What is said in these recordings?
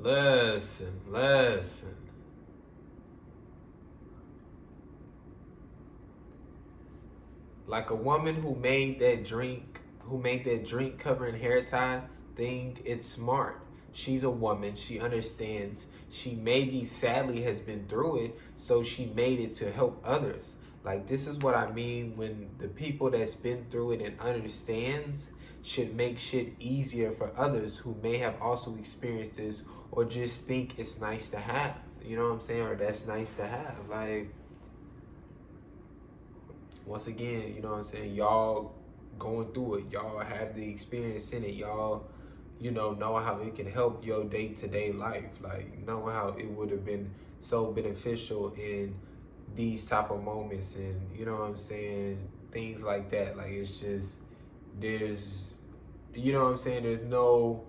Listen. Like a woman who made that drink covering hair tie thing, it's smart. She's a woman. She understands. She maybe sadly has been through it, so she made it to help others. Like this is what I mean when the people that's been through it and understands should make shit easier for others who may have also experienced this or just think it's nice to have. You know what I'm saying? Or that's nice to have. Like once again, you know what I'm saying, y'all going through it, y'all have the experience in it, y'all, know how it can help your day-to-day life, like know how it would have been so beneficial in these type of moments, and you know what I'm saying, things like that. Like it's just there's you know what I'm saying, there's no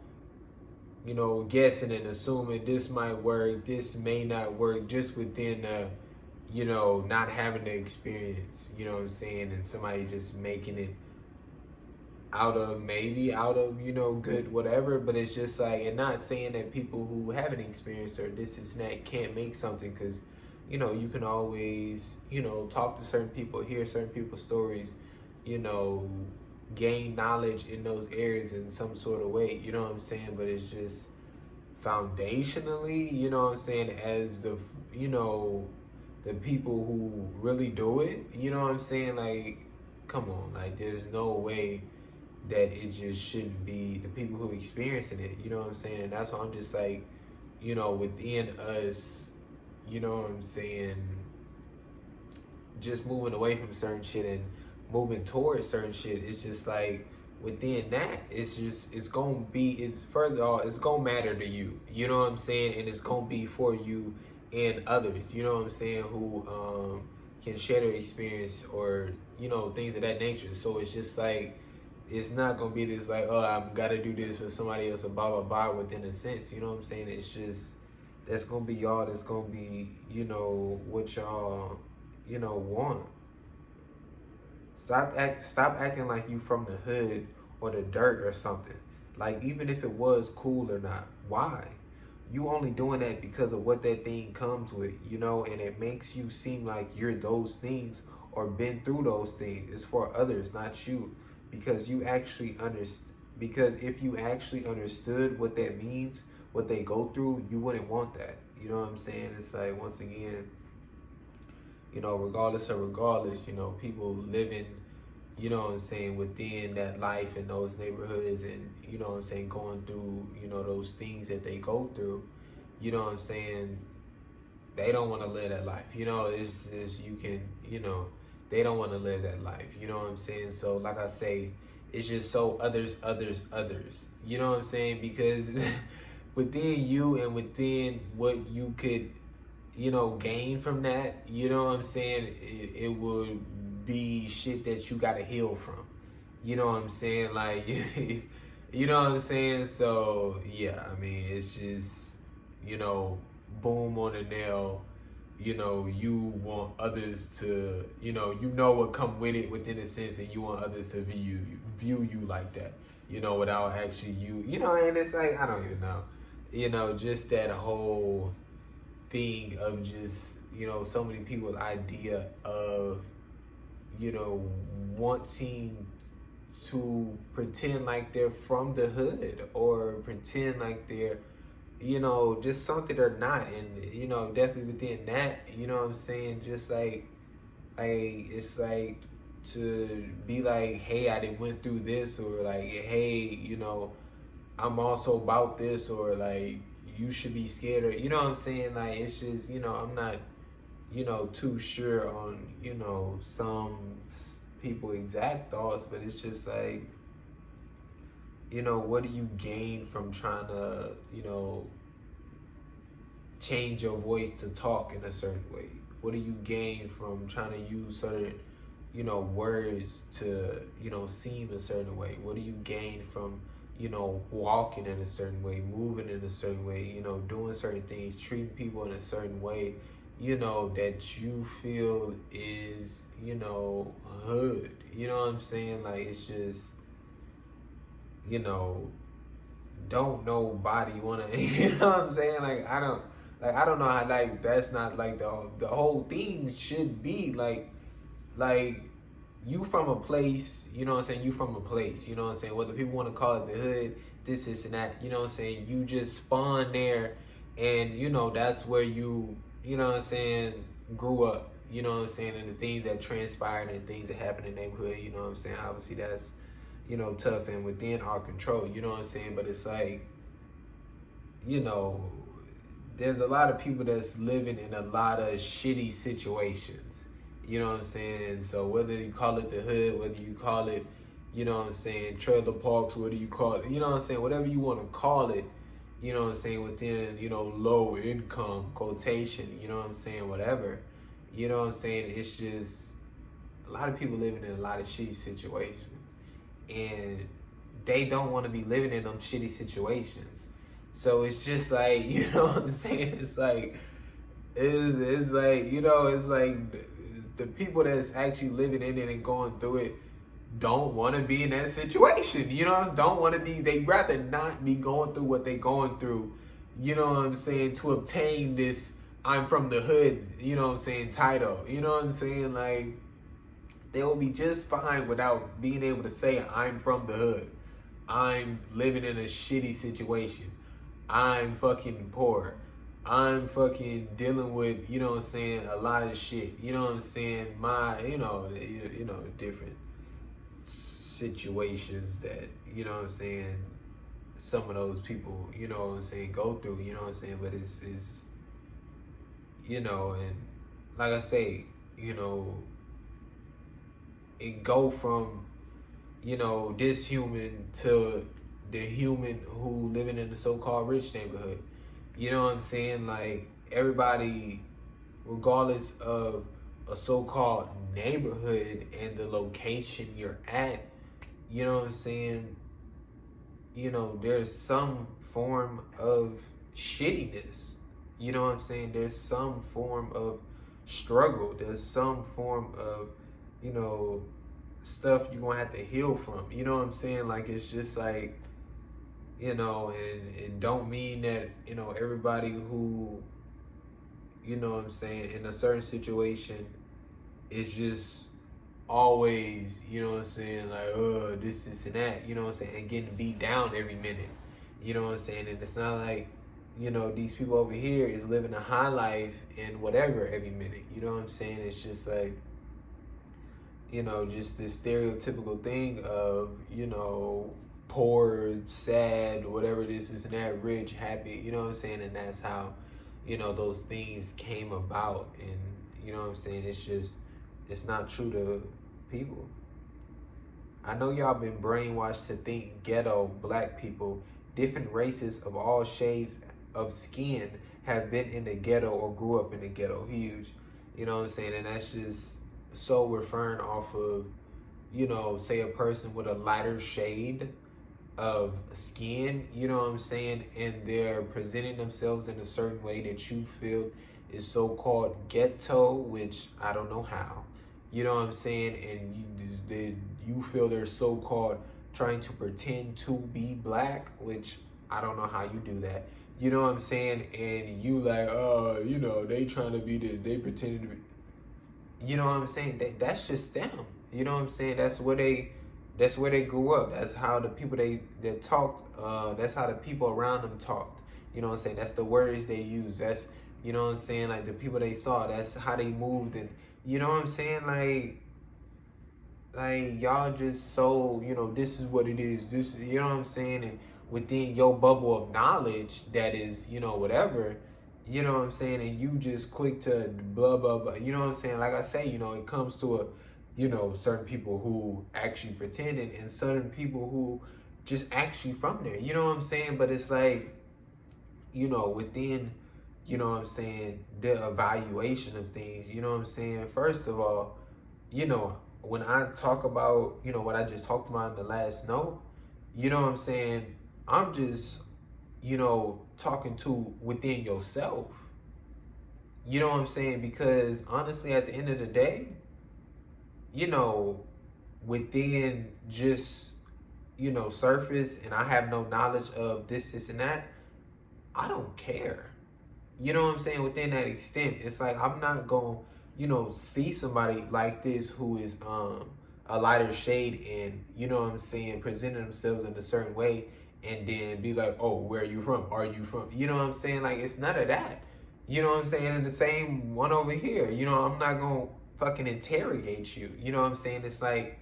guessing and assuming this might work, this may not work, just within not having the experience, you know what I'm saying, and somebody just making it out of, good whatever, but it's just like, and not saying that people who haven't experienced or this is that can't make something, because, you can always, talk to certain people, hear certain people's stories, gain knowledge in those areas in some sort of way, you know what I'm saying, but it's just foundationally, you know what I'm saying, as the people who really do it, you know what I'm saying? Like, come on, like, there's no way that it just shouldn't be the people who experiencing it, you know what I'm saying? And that's why I'm just like, within us, you know what I'm saying, just moving away from certain shit and moving towards certain shit, it's just like, within that, it's first of all, it's gonna matter to you, you know what I'm saying? And it's gonna be for you and others, you know what I'm saying, who can share their experience or things of that nature. So it's just like, it's not gonna be this like, oh, I've got to do this for somebody else or blah blah blah, within a sense, you know what I'm saying. It's just, that's gonna be y'all, that's gonna be what y'all want. Stop acting like you from the hood or the dirt or something. Like, even if it was cool or not, why? You only doing that because of what that thing comes with, and it makes you seem like you're those things or been through those things. It's for others, not you. Because because if you actually understood what that means, what they go through, you wouldn't want that. You know what I'm saying? It's like, once again, regardless, people living, what I'm saying, within that life in those neighborhoods, and, what I'm saying, going through, those things that they go through, what I'm saying, they don't want to live that life. They don't want to live that life. You know what I'm saying? So, like I say, it's just so others. You know what I'm saying? Because within you and within what you could, gain from that, you know what I'm saying, it would be shit that you got to heal from. You know what I'm saying? Like, you know what I'm saying? So, yeah, I mean, it's just, boom on the nail. You want others to, what come with it, within a sense, and you want others to view you like that, without actually and it's like, I don't even know, just that whole thing of just, so many people's idea of, wanting to pretend like they're from the hood or pretend like they're, just something they're not. And, definitely within that, you know what I'm saying, just like it's like to be like, hey, I didn't went through this, or like, hey, I'm also about this, or like, you should be scared, or, you know what I'm saying, like, it's just, I'm not, too sure on, some people exact thoughts, but it's just like, what do you gain from trying to, change your voice to talk in a certain way? What do you gain from trying to use certain, words to, seem a certain way? What do you gain from, walking in a certain way, moving in a certain way, doing certain things, treating people in a certain way, that you feel is, hood? You know what I'm saying? Like, it's just, don't nobody wanna you know what I'm saying? I don't know how, like, that's not like the whole thing should be like you from a place, you know what I'm saying, you from a place, you know what I'm saying, whether people want to call it the hood, this and that, you know what I'm saying, you just spawn there, and you know that's where you know what I'm saying, grew up, you know what I'm saying, and the things that transpired and things that happened in the neighborhood, you know what I'm saying, obviously that's, you know, tough and within our control, you know what I'm saying, but it's like, you know, there's a lot of people that's living in a lot of shitty situations. You know what I'm saying? So whether you call it the hood, whether you call it, you know what I'm saying, trailer parks, whether you call it, you know what I'm saying, whatever you want to call it, you know what I'm saying, within, you know, low income quotation, you know what I'm saying, whatever. You know what I'm saying? It's just a lot of people living in a lot of shitty situations. And they don't want to be living in them shitty situations. So it's just like, you know what I'm saying? It's like, you know, it's like the people that's actually living in it and going through it don't want to be in that situation. You know, don't want to be, they rather not be going through what they going through, you know what I'm saying, to obtain this I'm from the hood, you know what I'm saying, title. You know what I'm saying? Like, they'll be just fine without being able to say I'm from the hood. I'm living in a shitty situation. I'm fucking poor. I'm fucking dealing with, you know what I'm saying, a lot of shit. You know what I'm saying? You know, different situations that, you know what I'm saying, some of those people, you know what I'm saying, go through, you know what I'm saying? But it's you know, and like I say, you know, it go from, you know, this human to the human who living in the so-called rich neighborhood. You know what I'm saying? Like, everybody, regardless of a so-called neighborhood and the location you're at, you know what I'm saying, you know, there's some form of shittiness. You know what I'm saying? There's some form of struggle. There's some form of, you know, stuff you're gonna have to heal from. You know what I'm saying? Like, it's just like, you know, and it don't mean that, you know, everybody who, you know what I'm saying, in a certain situation is just always, you know what I'm saying, like, this and that, you know what I'm saying, and getting beat down every minute. You know what I'm saying? And it's not like, you know, these people over here is living a high life and whatever every minute. You know what I'm saying? It's just like, you know, just this stereotypical thing of, you know, poor, sad, whatever this is and that, rich, happy, you know what I'm saying? And that's how, you know, those things came about. And, you know what I'm saying? It's just, it's not true to people. I know y'all been brainwashed to think ghetto black people, different races of all shades of skin, have been in the ghetto or grew up in the ghetto. Huge. You know what I'm saying? And that's just so referring off of, you know, say a person with a lighter shade of skin, you know what I'm saying, and they're presenting themselves in a certain way that you feel is so-called ghetto, which I don't know how, you know what I'm saying, and you feel they're so-called trying to pretend to be black, which I don't know how you do that, you know what I'm saying, and you like, you know, they trying to be this, they pretending to be, you know what I'm saying, that's just them, you know what I'm saying, that's where they grew up. That's how the people that talked, that's how the people around them talked. You know what I'm saying? That's the words they use. That's, you know what I'm saying, like the people they saw, that's how they moved. And you know what I'm saying? Like y'all just so, you know, this is what it is. This is, you know what I'm saying? And within your bubble of knowledge that is, you know, whatever, you know what I'm saying? And you just quick to blah, blah, blah. You know what I'm saying? Like I say, you know, it comes to you know, certain people who actually pretended and certain people who just actually from there. You know what I'm saying? But it's like, you know, within, you know what I'm saying, the evaluation of things, you know what I'm saying? First of all, you know, when I talk about, you know, what I just talked about in the last note, you know what I'm saying? I'm just, you know, talking to within yourself. You know what I'm saying? Because honestly, at the end of the day, you know, within just, surface and I have no knowledge of this, and that, I don't care. You know what I'm saying? Within that extent, it's like I'm not gonna, see somebody like this who is a lighter shade and what I'm saying, presenting themselves in a certain way and then be like, oh, where are you from? Are you from? You know what I'm saying? Like, it's none of that. You know what I'm saying? And the same one over here. I'm not gonna fucking interrogate you. You know what I'm saying? It's like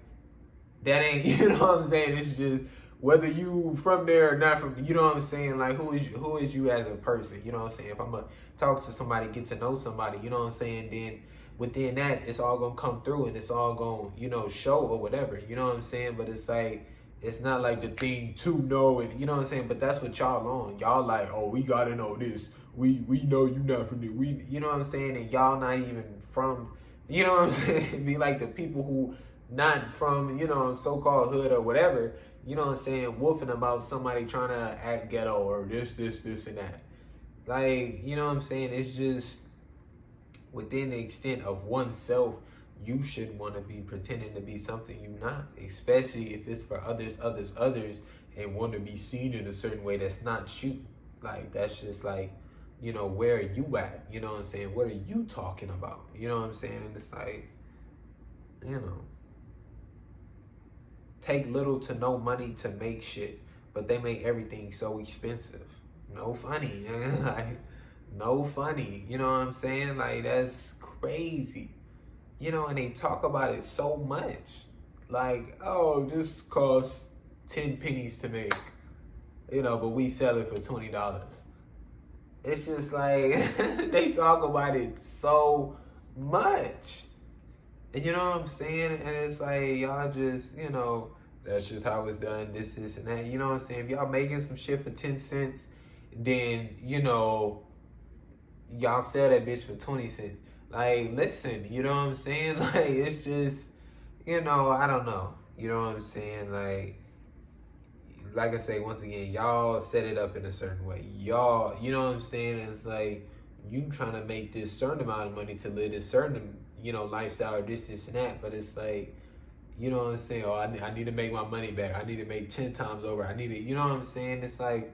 that ain't you know what I'm saying? It's just whether you from there or not from, you know what I'm saying? Like, who is you as a person? You know what I'm saying? If I'm gonna talk to somebody, get to know somebody, you know what I'm saying, then within that it's all gonna come through and it's all gonna show or whatever, you know what I'm saying? But it's like it's not like the thing to know it, you know what I'm saying? But that's what y'all on. Y'all like, oh, we gotta know this. We know you not from there. We, you know what I'm saying? And y'all not even from, you know what I'm saying? Be like the people who not from, so-called hood or whatever, you know what I'm saying, woofing about somebody trying to act ghetto or this, and that. Like, you know what I'm saying? It's just within the extent of oneself, you should want to be pretending to be something you're not, especially if it's for others, and want to be seen in a certain way that's not you. Like, that's just like, where are you at? You know what I'm saying? What are you talking about? You know what I'm saying? And it's like, take little to no money to make shit, but they make everything so expensive. No funny, like, no funny. You know what I'm saying? Like, that's crazy. And they talk about it so much. Like, oh, this costs 10 pennies to make, but we sell it for $20. It's just like, they talk about it so much. You know what I'm saying? And it's like, y'all just, that's just how it's done, this, and that. You know what I'm saying? If y'all making some shit for 10 cents, then, y'all sell that bitch for 20 cents. Like, listen, you know what I'm saying? Like, it's just, I don't know. You know what I'm saying? Like I say, once again, y'all set it up in a certain way. Y'all, you know what I'm saying? It's like, you trying to make this certain amount of money to live this certain, lifestyle or this, and that. But it's like, you know what I'm saying? Oh, I need to make my money back. I need to make 10 times over. I need to, you know what I'm saying? It's like,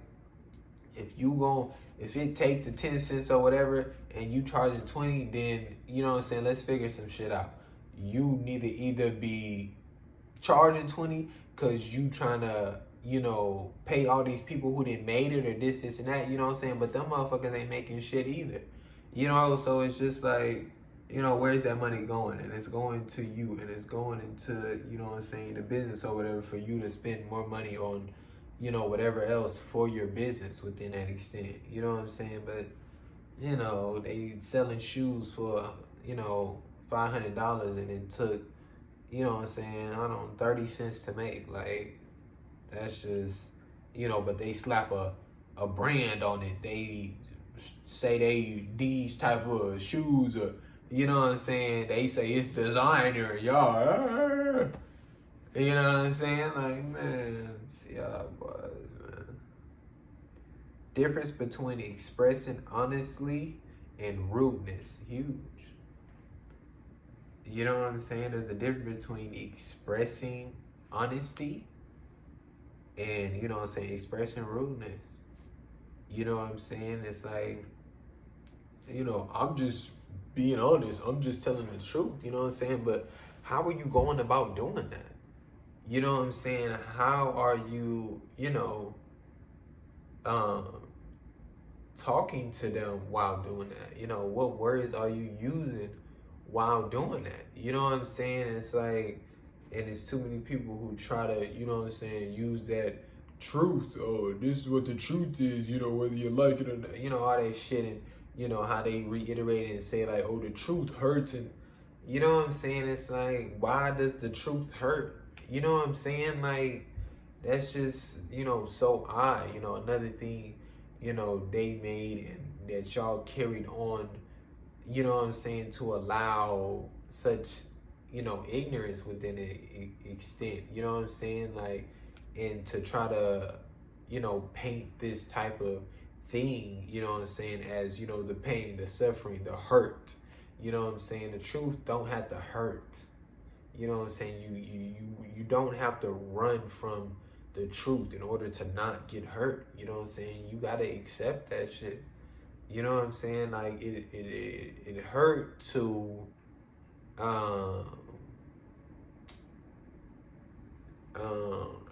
if it take the 10 cents or whatever and you charging 20, then, you know what I'm saying, let's figure some shit out. You need to either be charging 20 because you trying to, pay all these people who didn't made it or this, and that, you know what I'm saying? But them motherfuckers ain't making shit either. So it's just like, where's that money going? And it's going to you, and it's going into, you know what I'm saying, the business or whatever, for you to spend more money on, whatever else for your business within that extent. You know what I'm saying? But, they selling shoes for, $500 and it took, you know what I'm saying, I don't know, 30 cents to make. Like, that's just, but they slap a brand on it. They say these type of shoes or, you know what I'm saying, they say it's designer, y'all. You know what I'm saying? Like, man, y'all boys, man. Difference between expressing honestly and rudeness, huge. You know what I'm saying? There's a difference between expressing honesty and, you know what I'm saying, expressing rudeness. You know what I'm saying? It's like, I'm just being honest. I'm just telling the truth. You know what I'm saying? But how are you going about doing that? You know what I'm saying? How are you, talking to them while doing that? What words are you using while doing that? You know what I'm saying? It's like, and it's too many people who try to, you know what I'm saying, use that truth. Oh, this is what the truth is, whether you like it or not, all that shit, and, how they reiterate it and say, like, oh, the truth hurts, and, you know what I'm saying? It's like, why does the truth hurt? You know what I'm saying? Like, that's just, so odd. Another thing, they made and that y'all carried on, you know what I'm saying, to allow such, ignorance within an extent, you know what I'm saying? Like, and to try to, paint this type of thing, you know what I'm saying, as, the pain, the suffering, the hurt, you know what I'm saying? The truth don't have to hurt. You know what I'm saying? You don't have to run from the truth in order to not get hurt. You know what I'm saying? You gotta accept that shit. You know what I'm saying? Like it hurt to um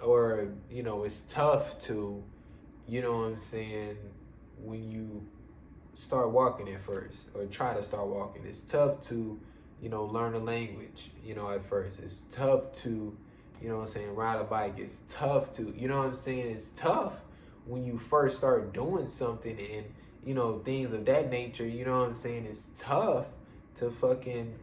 or you know, it's tough to, you know what I'm saying, when you start walking at first or try to start walking. It's tough to, you know, learn a language, you know, at first. It's tough to, you know what I'm saying, ride a bike. It's tough to, you know what I'm saying? It's tough when you first start doing something and, you know, things of that nature, you know what I'm saying? It's tough to fucking,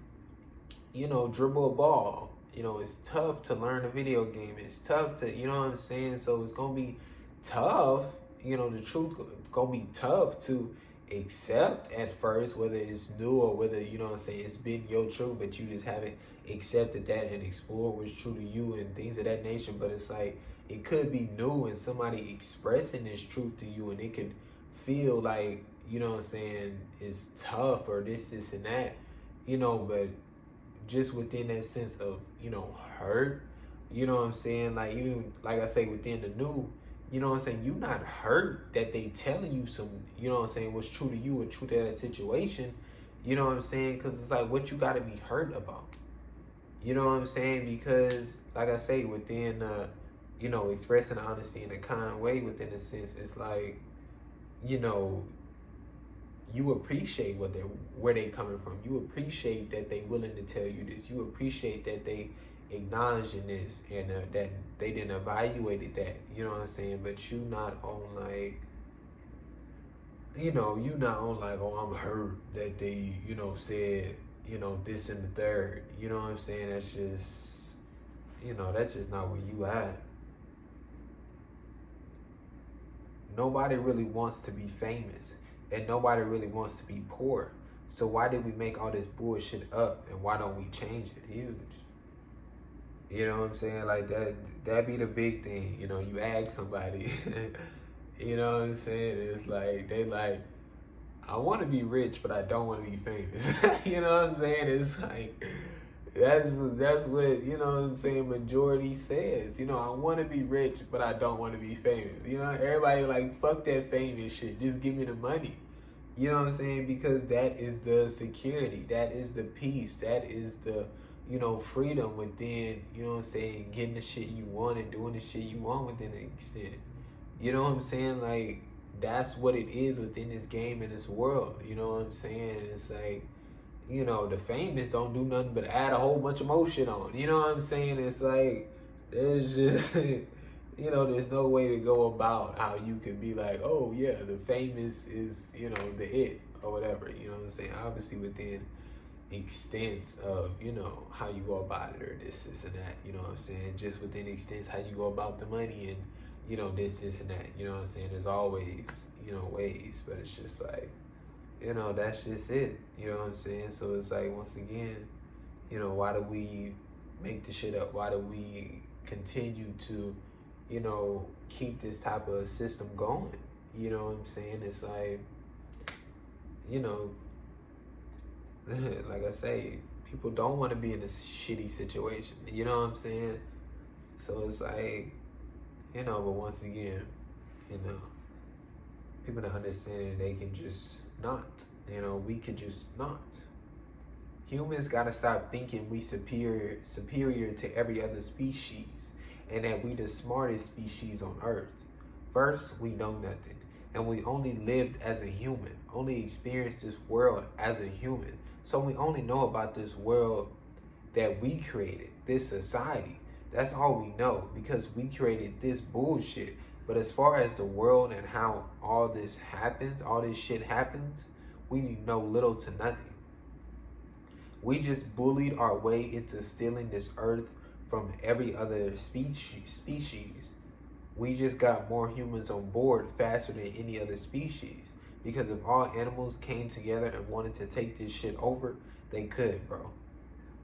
you know, dribble a ball. You know, it's tough to learn a video game. It's tough to, you know what I'm saying? So it's gonna be tough, you know, the truth gonna be tough to accept at first, whether it's new or whether, you know what I'm saying, it's been your truth, but you just haven't accepted that and explored what's true to you and things of that nature. But it's like, it could be new and somebody expressing this truth to you, and it could feel like, you know what I'm saying, it's tough or this and that, you know, but just within that sense of, you know, hurt, you know what I'm saying, like, even like I say, within the new, you know what I'm saying, you not hurt that they telling you some, you know what I'm saying, what's true to you or true to that situation, you know what I'm saying, because it's like, what you got to be hurt about, you know what I'm saying, because like I say, within you know, expressing honesty in a kind way, within a sense, it's like, you know, you appreciate where they coming from. You appreciate that they willing to tell you this. You appreciate that they acknowledging this and that they didn't evaluate that. You know what I'm saying? But you not on like, you know, you not on like, oh, I'm hurt that they, you know, said, you know, this and the third. You know what I'm saying? That's just, you know, that's just not where you at. Nobody really wants to be famous. And nobody really wants to be poor. So why did we make all this bullshit up, and why don't we change it? Huge. You know what I'm saying? Like that be the big thing. You know, you ask somebody, you know what I'm saying? It's like, they like, I want to be rich, but I don't want to be famous. You know what I'm saying? It's like, that's what, you know what I'm saying, majority says. You know, I want to be rich, but I don't want to be famous. You know, everybody like, fuck that famous shit. Just give me the money. You know what I'm saying? Because that is the security. That is the peace. That is the, you know, freedom within, you know what I'm saying, getting the shit you want and doing the shit you want within an extent. You know what I'm saying? Like, that's what it is within this game and this world. You know what I'm saying? It's like, you know, the famous don't do nothing but add a whole bunch of more shit on. You know what I'm saying? It's like, there's just, you know, there's no way to go about how you can be like, oh yeah, the famous is, you know, the it or whatever. You know what I'm saying? Obviously within extents of, you know, how you go about it or this and that. You know what I'm saying? Just within extents how you go about the money and, you know, this and that. You know what I'm saying? There's always, you know, ways, but it's just like, you know, that's just it. You know what I'm saying? So it's like, once again, you know, why do we make the shit up? Why do we continue to, you know, keep this type of system going? You know what I'm saying? It's like, you know, like I say, people don't want to be in a shitty situation. You know what I'm saying? So it's like, you know, but once again, you know, people don't understand they can just not. You know, we could just not. Humans gotta stop thinking we superior to every other species and that we the smartest species on Earth. First, we know nothing, and we only lived as a human, only experienced this world as a human. So we only know about this world that we created, this society. That's all we know because we created this bullshit. But as far as the world and how all this happens, all this shit happens, we know little to nothing. We just bullied our way into stealing this earth from every other species. We just got more humans on board faster than any other species. Because if all animals came together and wanted to take this shit over, they could, bro.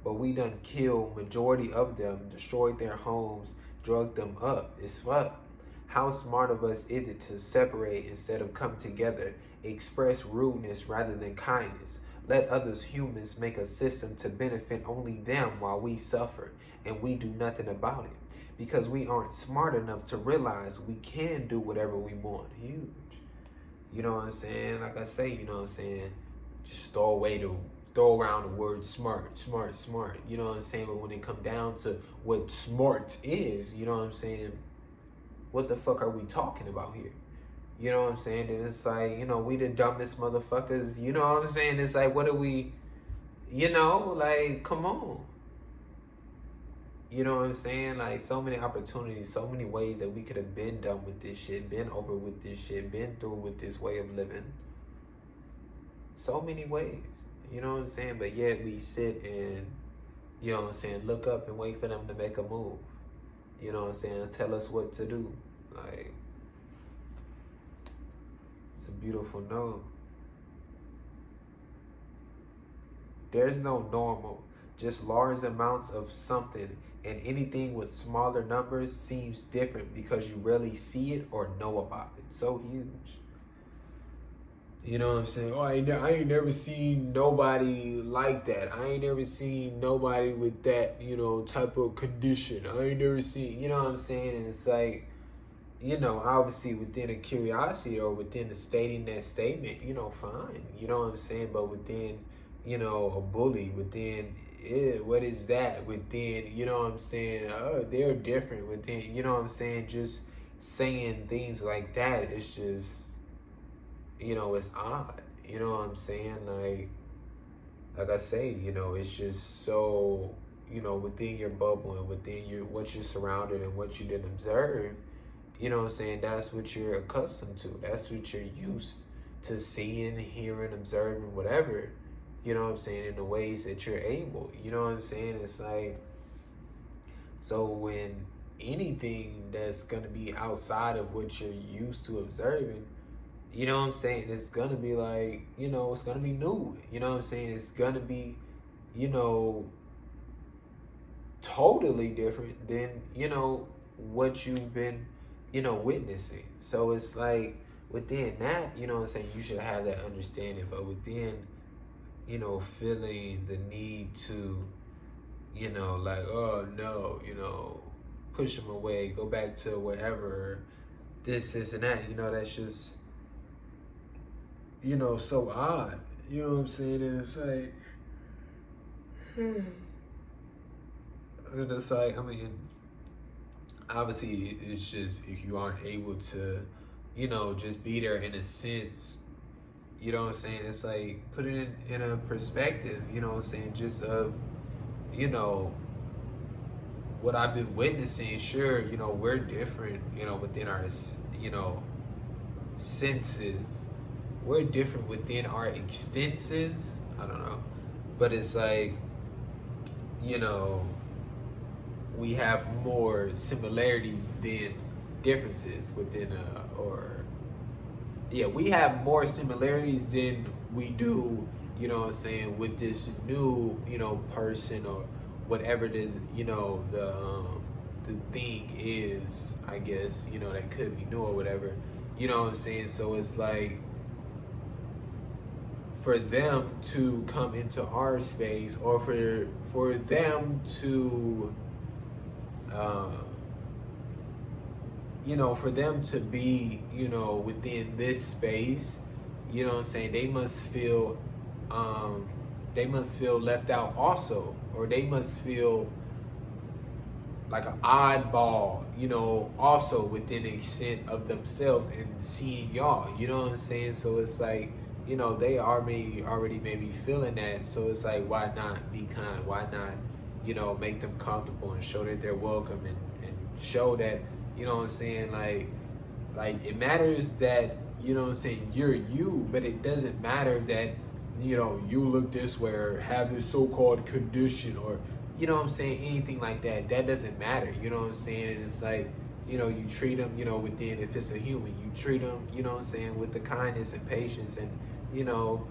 But we done killed majority of them, destroyed their homes, drugged them up. It's fucked. How smart of us is it to separate instead of come together, express rudeness rather than kindness, let others humans make a system to benefit only them while we suffer and we do nothing about it? because we aren't smart enough to realize we can do whatever we want. Huge. You know what I'm saying? Like I say, you know what I'm saying? Just throw around the word smart, smart, smart. You know what I'm saying? But when it come down to what smart is, you know what I'm saying? What the fuck are we talking about here? You know what I'm saying? And it's like, you know, we the dumbest motherfuckers. You know what I'm saying? It's like, what are we, you know, like, come on. You know what I'm saying? Like, so many opportunities, so many ways that we could have been done with this shit, been over with this shit, been through with this way of living. So many ways. You know what I'm saying? But yet we sit and, you know what I'm saying, look up and wait for them to make a move. You know what I'm saying? Tell us what to do. Like, it's a beautiful note. There's no normal, just large amounts of something, and anything with smaller numbers seems different because you rarely see it or know about it. So huge. You know what I'm saying? Oh, I ain't never seen nobody like that. I ain't never seen nobody with that, you know, type of condition. I ain't never seen, you know what I'm saying? And it's like, you know, obviously within a curiosity or within the stating that statement, you know, fine. You know what I'm saying? But within, you know, a bully, within, what is that? Within, you know what I'm saying? They're different within, you know what I'm saying? Just saying things like that, it's just, you know, it's odd. You know what I'm saying? Like I say, you know, it's just so, you know, within your bubble and within your what you're surrounded and what you didn't observe, you know what I'm saying? That's what you're accustomed to. That's what you're used to seeing, hearing, observing, whatever. You know what I'm saying? In the ways that you're able. You know what I'm saying? It's like, so when anything that's gonna be outside of what you're used to observing, you know what I'm saying? It's gonna be like, you know, it's gonna be new. You know what I'm saying? It's gonna be, you know, totally different than, you know, what you've been, you know, witnessing. So it's like within that, you know what I'm saying, you should have that understanding. But within, you know, feeling the need to, you know, like, oh no, you know, push them away, go back to wherever, this and that, you know, that's just, you know, so odd. You know what I'm saying? And it's like, and it's like, I mean, obviously it's just, if you aren't able to, you know, just be there in a sense, you know what I'm saying? It's like, put it in a perspective, you know what I'm saying? Just of, you know, what I've been witnessing, sure, you know, we're different, you know, within our, you know, senses. We're different within our extenses. I don't know. But it's like, you know, we have more similarities than differences within, we have more similarities than we do, you know what I'm saying, with this new, you know, person or whatever the, you know, the thing is, I guess, you know, that could be new or whatever, you know what I'm saying? So it's like, for them to come into our space, or for them to, you know, for them to be, you know, within this space, you know what I'm saying, they must feel left out also, or they must feel like an oddball, you know, also within the extent of themselves and seeing y'all, you know what I'm saying? So it's like, you know, they are already maybe feeling that. So it's like, why not be kind? Why not, you know, make them comfortable and show that they're welcome and show that, you know what I'm saying, like it matters that, you know what I'm saying, you're you, but it doesn't matter that, you know, you look this way or have this so-called condition or, you know what I'm saying, anything like that. That doesn't matter, you know what I'm saying? And it's like, you know, you treat them, you know, within, if it's a human, you treat them, you know what I'm saying, with the kindness and patience and, you know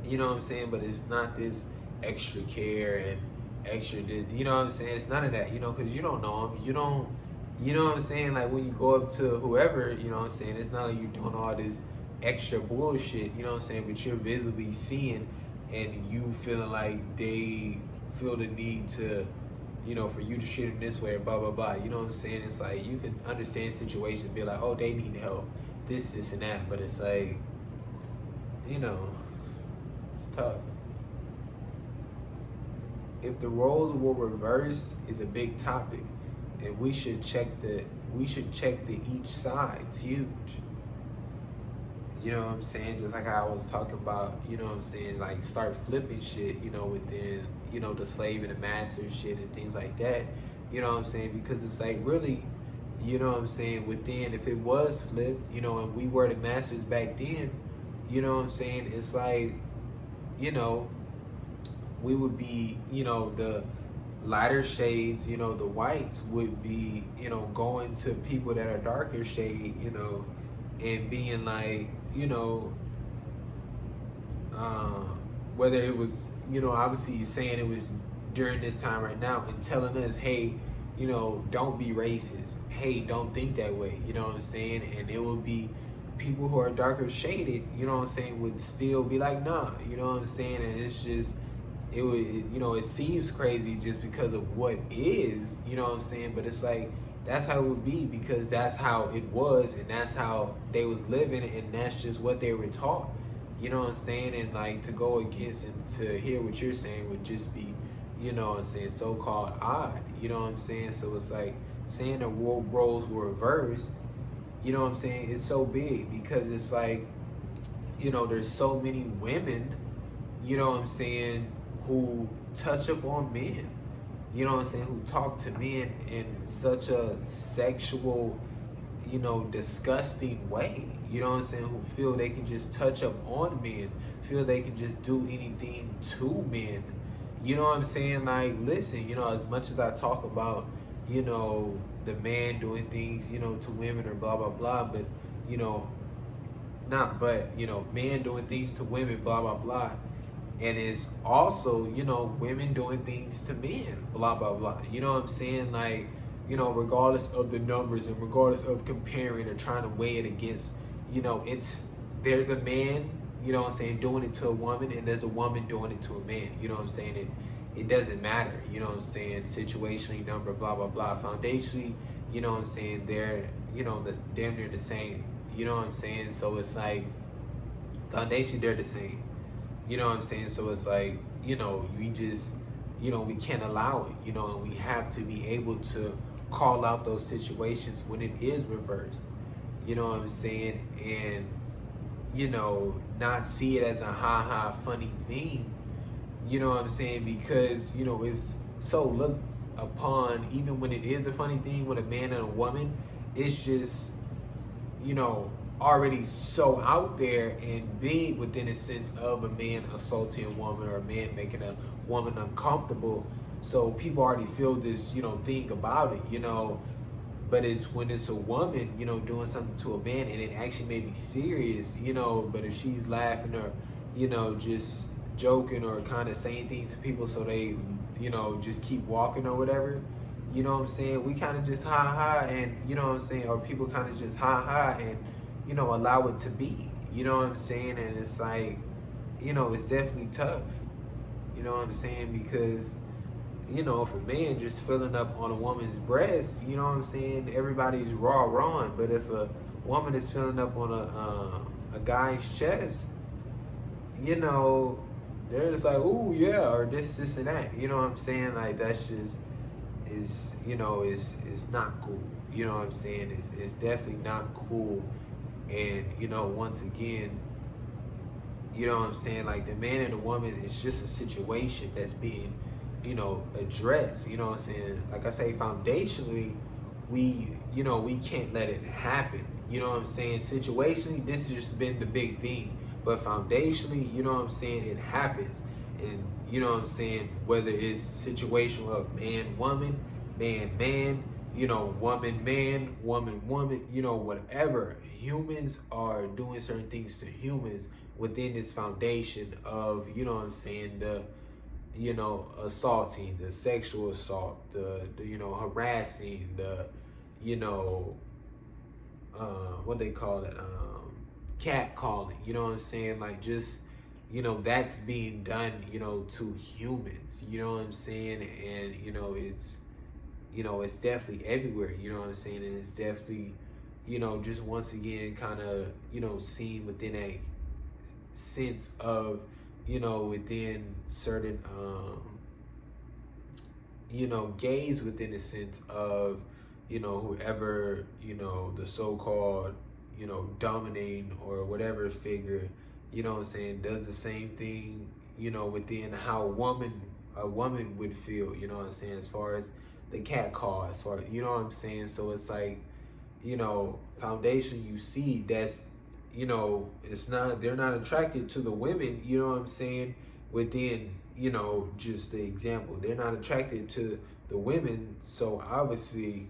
what I'm saying, but it's not this extra care and extra, you know what I'm saying, it's none of that, you know, because you don't know them, you know what I'm saying, like when you go up to whoever, you know what I'm saying, it's not like you're doing all this extra bullshit, you know what I'm saying, but you're visibly seeing and you feeling like they feel the need to, you know, for you to treat them this way or blah, blah, blah. You know what I'm saying? It's like, you can understand situations, be like, oh, they need help, this, and that. But it's like, you know, it's tough. If the roles were reversed is a big topic, and we should check the each side. It's huge. You know what I'm saying? Just like how I was talking about, you know what I'm saying, like start flipping shit, you know, within, you know, the slave and the master shit and things like that. You know what I'm saying? Because it's like really, you know what I'm saying, within, if it was flipped, you know, and we were the masters back then, you know what I'm saying, it's like, you know, we would be, you know, the lighter shades, you know, the whites would be, you know, going to people that are darker shade, you know, and being like, you know, whether it was, you know, obviously saying it was during this time right now and telling us, hey, you know, don't be racist. Hey, don't think that way. You know what I'm saying? And it would be people who are darker shaded, you know what I'm saying, would still be like, nah, you know what I'm saying? And it's just, it would, you know, it seems crazy just because of what is, you know what I'm saying? But it's like, that's how it would be because that's how it was and that's how they was living and that's just what they were taught. You know what I'm saying? And like to go against and to hear what you're saying would just be, you know what I'm saying, so-called odd. You know what I'm saying? So it's like saying the roles were reversed, you know what I'm saying, it's so big because it's like, you know, there's so many women, you know what I'm saying, who touch up on men. You know what I'm saying, who talk to men in such a sexual, you know, disgusting way. You know what I'm saying, who feel they can just touch up on men, feel they can just do anything to men. You know what I'm saying? Like, listen, you know, as much as I talk about, you know, the man doing things, you know, to women or blah, blah, blah, but, you know, you know, men doing things to women, blah, blah, blah. And it's also, you know, women doing things to men, blah, blah, blah. You know what I'm saying? Like, you know, regardless of the numbers and regardless of comparing or trying to weigh it against, you know, there's a man, you know what I'm saying, doing it to a woman and there's a woman doing it to a man. You know what I'm saying? It doesn't matter, you know what I'm saying, situationally, number, blah, blah, blah. Foundationally, you know what I'm saying, they're, you know, damn near the same. You know what I'm saying? So it's like, foundationally, they're the same. You know what I'm saying? So it's like, you know, we just, you know, we can't allow it, you know, and we have to be able to call out those situations when it is reversed. You know what I'm saying? And, you know, not see it as a ha-ha funny thing. You know what I'm saying? Because, you know, it's so looked upon, even when it is a funny thing with a man and a woman, it's just, you know, already so out there and big within a sense of a man assaulting a woman or a man making a woman uncomfortable. So people already feel this, you know, thing about it, you know. But it's when it's a woman, you know, doing something to a man and it actually may be serious, you know, but if she's laughing or, you know, just joking or kind of saying things to people so they, you know, just keep walking or whatever, you know what I'm saying? We kind of just ha and, you know what I'm saying? Or people kind of just ha and, you know, allow it to be, you know what I'm saying? And it's like, you know, it's definitely tough, you know what I'm saying? Because, you know, if a man just filling up on a woman's breast, you know what I'm saying, everybody's wrong. But if a woman is filling up on a guy's chest, you know, they're just like, ooh, yeah, or this and that, you know what I'm saying? Like, that's just, is, you know, it's not cool, you know what I'm saying? It's definitely not cool. And, you know, once again, you know what I'm saying, like the man and the woman is just a situation that's being, you know, addressed, you know what I'm saying? Like I say, foundationally, we, you know, we can't let it happen, you know what I'm saying? Situationally, this has just been the big thing, but foundationally, you know what I'm saying, it happens. And, you know what I'm saying, whether it's situational of man, woman, man, you know, woman, woman, you know, whatever. Humans are doing certain things to humans within this foundation of, you know what I'm saying, the, you know, assaulting, the sexual assault, the you know, harassing, the, you know, what they call it, cat calling, you know what I'm saying, like just that's being done, to humans, you know what I'm saying? And, it's definitely everywhere, you know what I'm saying? And it's definitely, just once again, kind of, seen within a sense of, within certain, gays within the sense of, whoever, the so-called, dominating or whatever figure, what I'm saying, does the same thing, within how a woman would feel, what I'm saying, as far as the cat call, as far, what I'm saying? So it's like, foundation, you see that's, it's not, they're not attracted to the women, what I'm saying, within, just the example. They're not attracted to the women, so obviously,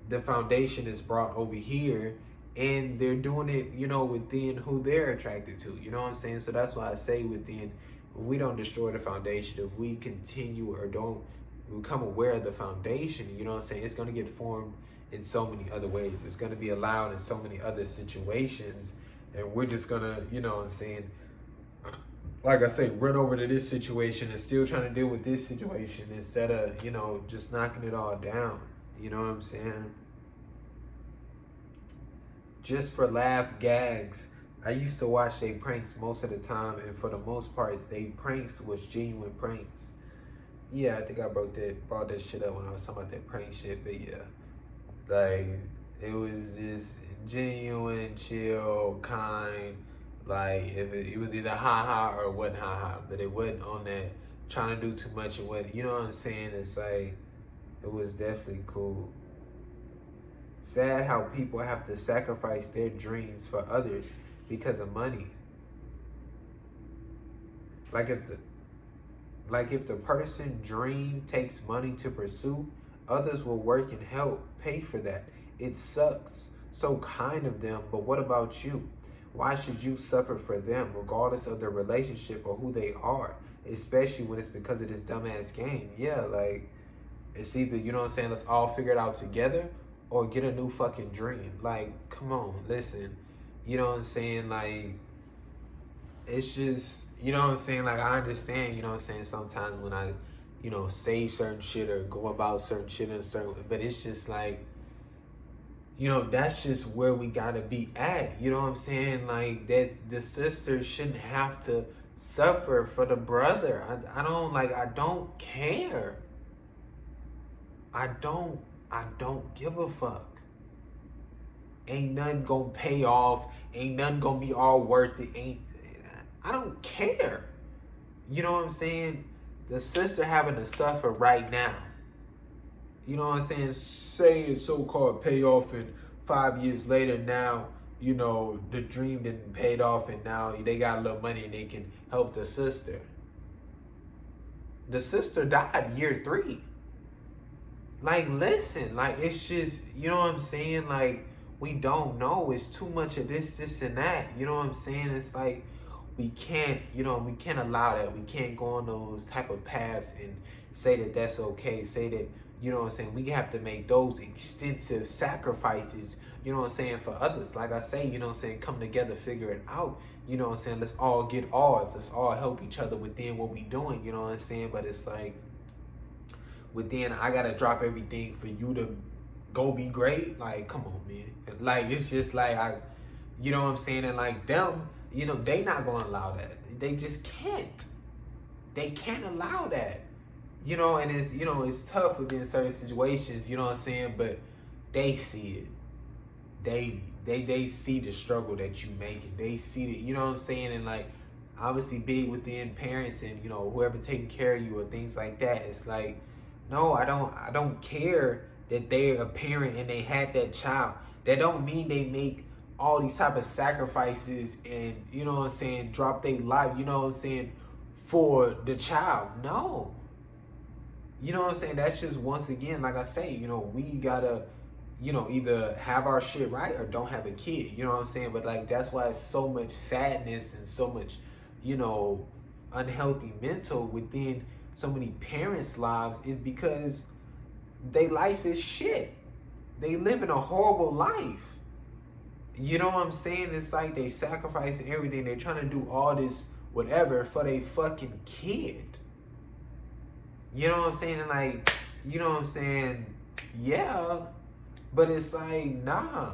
the foundation is brought over here, and they're doing it, within who they're attracted to, what I'm saying? So that's why I say within, if we don't destroy the foundation, if we continue or don't become aware of the foundation, what I'm saying, it's going to get formed in so many other ways. It's going to be allowed in so many other situations, and we're just going to, what I'm saying, like I say, run over to this situation and still trying to deal with this situation instead of, just knocking it all down. You know what I'm saying? Just for laugh gags, I used to watch they pranks most of the time, and for the most part, they pranks was genuine pranks. Yeah, I think I brought that shit up when I was talking about that prank shit, but yeah. Like, it was just genuine, chill, kind. Like, if it was either ha-ha or it wasn't ha-ha, but it wasn't on that trying to do too much and what, you know what I'm saying? It's like, it was definitely cool. Sad how people have to sacrifice their dreams for others because of money. Like if the person's dream takes money to pursue, others will work and help pay for that. It sucks. So kind of them, but what about you? Why should you suffer for them, regardless of their relationship or who they are? Especially when it's because of this dumbass game. Yeah, like, it's either, you know what I'm saying, let's all figure it out together, or get a new fucking dream. Like, come on, listen. You know what I'm saying? Like, it's just, you know what I'm saying? Like, I understand, you know what I'm saying, sometimes when I, say certain shit or go about certain shit in a certain, but it's just like, that's just where we gotta be at. You know what I'm saying? Like, that the sister shouldn't have to suffer for the brother. I don't care. I don't give a fuck. Ain't nothing gonna pay off. Ain't nothing gonna be all worth it. I don't care. You know what I'm saying? The sister having to suffer right now. You know what I'm saying? Say it's so-called pay off, and 5 years later now, the dream didn't paid off, and now they got a little money and they can help the sister. The sister died year 3. Like, listen, like, it's just, you know what I'm saying? Like, we don't know. It's too much of this and that. You know what I'm saying? It's like, we can't allow that. We can't go on those type of paths and say that that's okay. Say that, you know what I'm saying, we have to make those extensive sacrifices, you know what I'm saying, for others. Like I say, you know what I'm saying, come together, figure it out. You know what I'm saying? Let's all get ours. Let's all help each other within what we doing, you know what I'm saying? But it's like, within, I gotta drop everything for you to go be great. Like, come on, man. Like, it's just like, you know what I'm saying? And like them, they not gonna allow that. They just can't. They can't allow that. And it's, it's tough within certain situations, you know what I'm saying? But they see it. They see the struggle that you making. They see it, you know what I'm saying? And like, obviously big within parents and, whoever taking care of you or things like that. It's like, no, I don't care that they're a parent and they had that child. That don't mean they make all these type of sacrifices and, you know what I'm saying, drop their life, you know what I'm saying, for the child. No. You know what I'm saying? That's just, once again, like I say, we gotta, either have our shit right or don't have a kid. You know what I'm saying? But like, that's why it's so much sadness and so much, unhealthy mental within so many parents' lives, is because their life is shit. They live in a horrible life. You know what I'm saying? It's like they sacrificing everything. They're trying to do all this whatever for their fucking kid. You know what I'm saying? And like, you know what I'm saying? Yeah. But it's like, nah.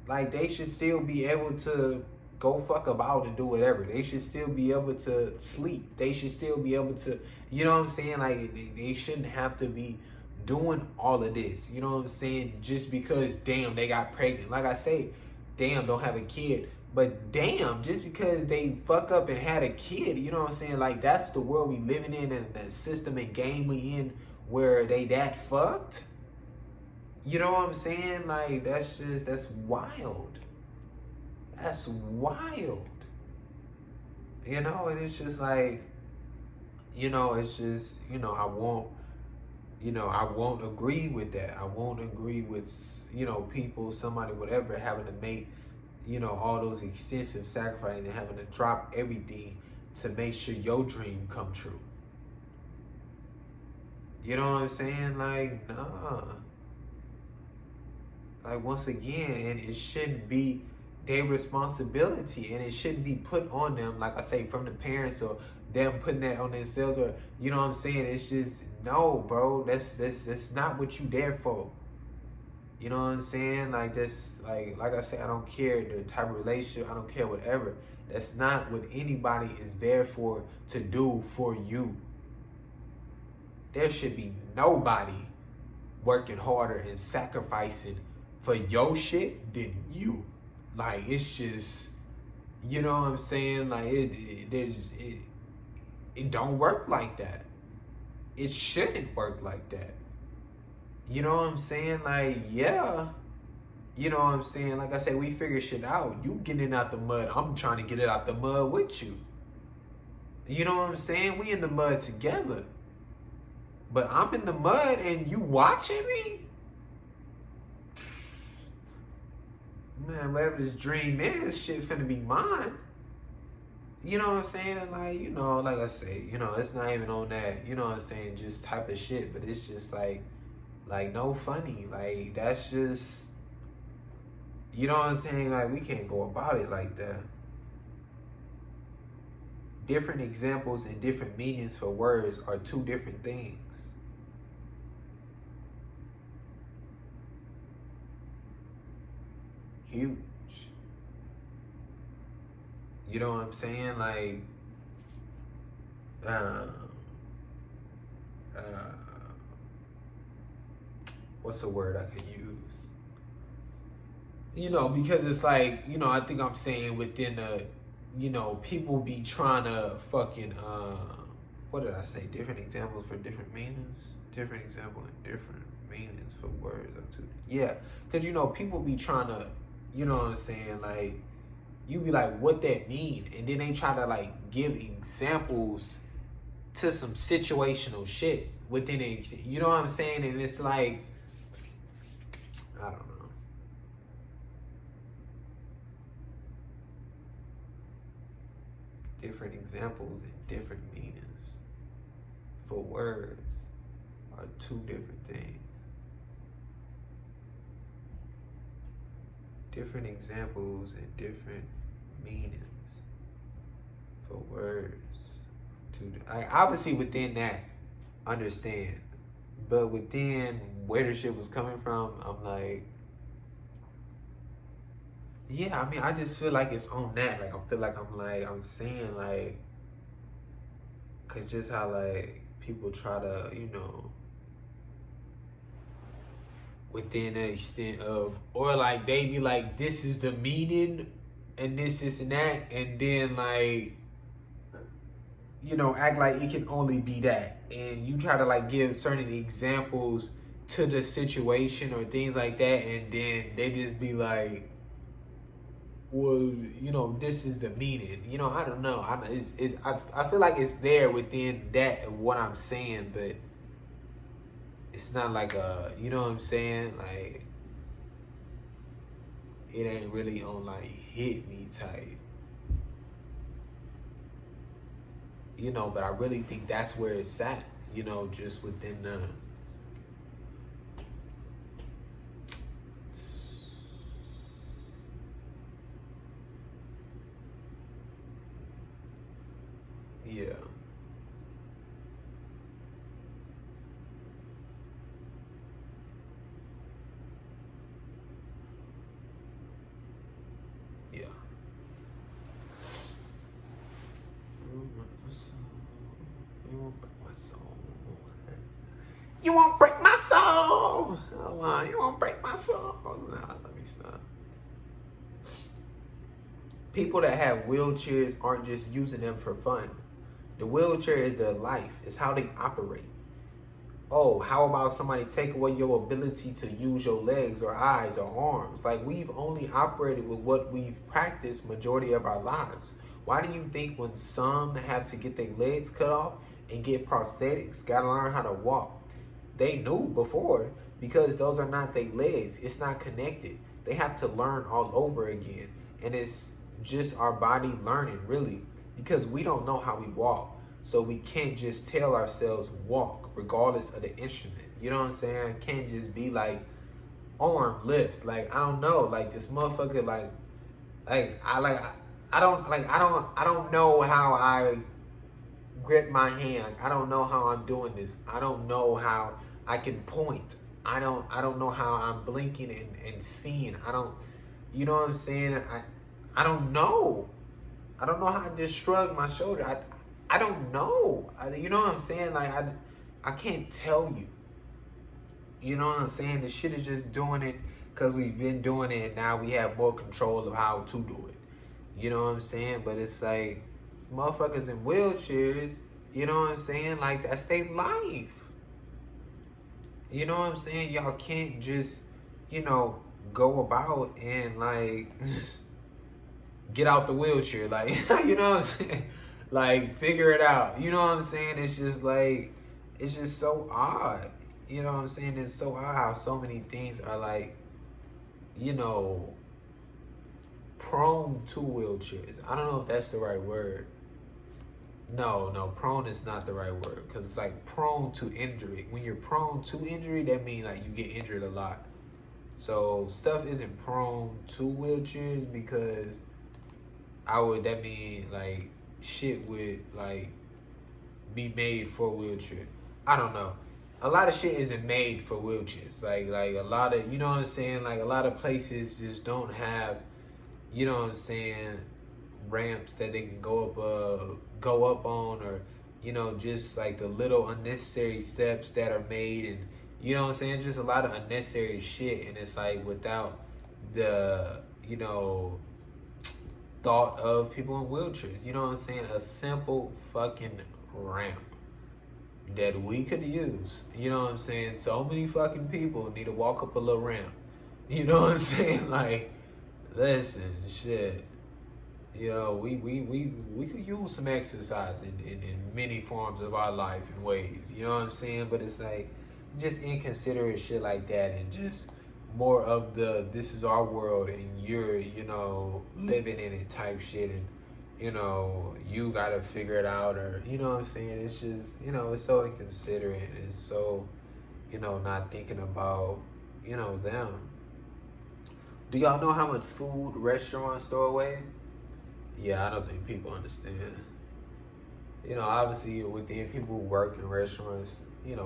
Like, they should still be able to go fuck about and do whatever. They should still be able to sleep. They should still be able to, you know what I'm saying? Like, they shouldn't have to be doing all of this. You know what I'm saying? Just because, damn, they got pregnant. Like I say, damn, don't have a kid. But damn, just because they fuck up and had a kid, you know what I'm saying? Like, that's the world we living in and the system and game we in where they that fucked. You know what I'm saying? Like, that's wild. That's wild. You know, and it's just like, you know, it's just, you know, I won't agree with that. I won't agree with, you know, people, somebody, whatever, having to make, you know, all those extensive sacrifices and having to drop everything to make sure your dream come true. You know what I'm saying? Like, nah. Like, once again, and it shouldn't be their responsibility, and it shouldn't be put on them, like I say, from the parents or them putting that on themselves, or, you know what I'm saying? It's just, no, bro, that's not what you there for. You know what I'm saying? Like, that's, like I said, I don't care the type of relationship, I don't care whatever. That's not what anybody is there for, to do for you. There should be nobody working harder and sacrificing for your shit than you. Like, it's just, you know what I'm saying? Like, it don't work like that. It shouldn't work like that. You know what I'm saying? Like, yeah. You know what I'm saying? Like I said, we figure shit out. You getting out the mud. I'm trying to get it out the mud with you. You know what I'm saying? We in the mud together. But I'm in the mud and you watching me? Man, whatever this dream is, shit finna be mine. You know what I'm saying? Like, you know, like I say, you know, it's not even on that, you know what I'm saying, just type of shit, but it's just like no funny. Like, that's just, you know what I'm saying? Like, we can't go about it like that. Different examples and different meanings for words are two different things. Huge. You know what I'm saying? Like, what's a word I could use? You know, because it's like, you know, I think I'm saying within the, you know, people be trying to fucking, what did I say? Different examples for different meanings? Different example and different meanings for words. Yeah, because, you know, people be trying to, you know what I'm saying, like, you be like, what that mean? And then they try to, like, give examples to some situational shit within it. You know what I'm saying? And it's like, I don't know. Different examples and different meanings for words are two different things. Different examples and different meanings for words. Obviously within that, understand. But within where the shit was coming from, I'm like, yeah, I mean, I just feel like it's on that. Like, I feel like I'm saying, like, cause just how, like, people try to, you know, within the extent of, or like they be like, this is the meaning and this and that, and then, like, you know, act like it can only be that, and you try to, like, give certain examples to the situation or things like that, and then they just be like, well, you know, this is the meaning. You know, I don't know. I feel like it's there within that of what I'm saying, but it's not like a, you know what I'm saying? Like, it ain't really on, like, hit me type. You know, but I really think that's where it's at, you know, just within the Yeah. Yeah. You won't break my soul. You won't break my soul. Hold on. You won't break my soul. Nah, let me stop. People that have wheelchairs aren't just using them for fun. The wheelchair is their life. It's how they operate. Oh, how about somebody take away your ability to use your legs or eyes or arms? Like, we've only operated with what we've practiced majority of our lives. Why do you think when some have to get their legs cut off and get prosthetics, gotta learn how to walk? They knew before, because those are not their legs. It's not connected. They have to learn all over again. And it's just our body learning, really, because we don't know how we walk. So we can't just tell ourselves walk regardless of the instrument. You know what I'm saying? It can't just be like arm lift. Like, I don't know. Like, this motherfucker, I don't know how I grip my hand. I don't know how I'm doing this. I don't know how I can point. I don't know how I'm blinking and seeing. You know what I'm saying? I don't know. I don't know how I just shrugged my shoulder. I don't know. You know what I'm saying? Like, I can't tell you. You know what I'm saying? The shit is just doing it because we've been doing it, and now we have more control of how to do it. You know what I'm saying? But it's like, motherfuckers in wheelchairs, you know what I'm saying? Like, that's their life. You know what I'm saying? Y'all can't just, go about and, like, get out the wheelchair. Like, you know what I'm saying? Like, figure it out. You know what I'm saying? It's just like, it's just so odd. You know what I'm saying? It's so odd how so many things are like, prone to wheelchairs. I don't know if that's the right word. No, prone is not the right word, because it's like prone to injury. When you're prone to injury, that means like you get injured a lot. So stuff isn't prone to wheelchairs, because that mean like shit would like be made for a wheelchair. I don't know. A lot of shit isn't made for wheelchairs. Like a lot of, you know what I'm saying? Like, a lot of places just don't have, you know what I'm saying, ramps that they can go up on, or just like the little unnecessary steps that are made, and you know what I'm saying, just a lot of unnecessary shit. And it's like, without the thought of people in wheelchairs, you know what I'm saying, a simple fucking ramp that we could use. You know what I'm saying? So many fucking people need to walk up a little ramp. You know what I'm saying? Like, listen, shit. We could use some exercise in many forms of our life and ways. You know what I'm saying? But it's like, just inconsiderate shit like that, and just more of this is our world and you're, living in it type shit, and you gotta figure it out, or you know what I'm saying? It's just, it's so inconsiderate. It's so, not thinking about, them. Do y'all know how much food restaurants throw away? Yeah, I don't think people understand. Obviously within people who work in restaurants,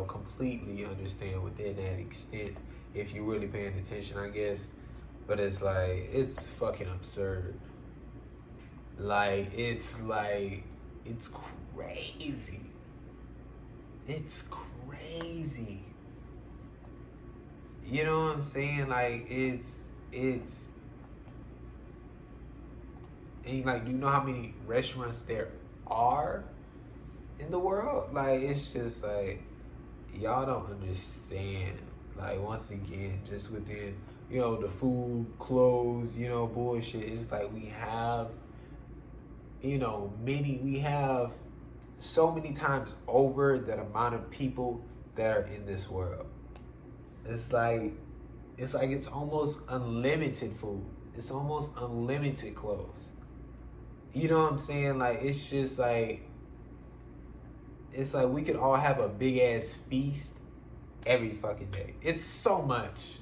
completely understand within that extent, if you're really paying attention, I guess. But it's like, it's fucking absurd. It's crazy. It's crazy. You know what I'm saying? Like, it's and like, do you know how many restaurants there are in the world? Like, it's just like, y'all don't understand. Like, once again, just within, the food, clothes, bullshit. It's like, we have, we have so many times over that amount of people that are in this world. It's like it's almost unlimited food. It's almost unlimited clothes. You know what I'm saying? Like, it's just like, it's like we could all have a big ass feast every fucking day. It's so much.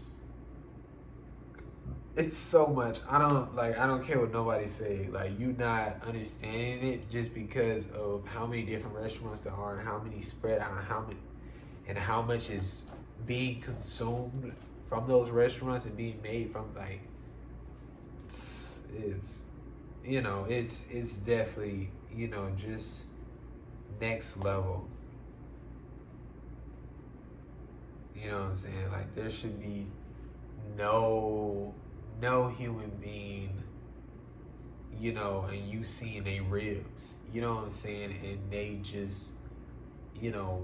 it's so much. I don't care what nobody say. Like, you not understanding it just because of how many different restaurants there are and how many spread out, how many and how much is being consumed from those restaurants and being made from, like, it's it's definitely, just next level. You know what I'm saying? Like, there should be no human being, and you seeing they ribs, you know what I'm saying, and they just, you know,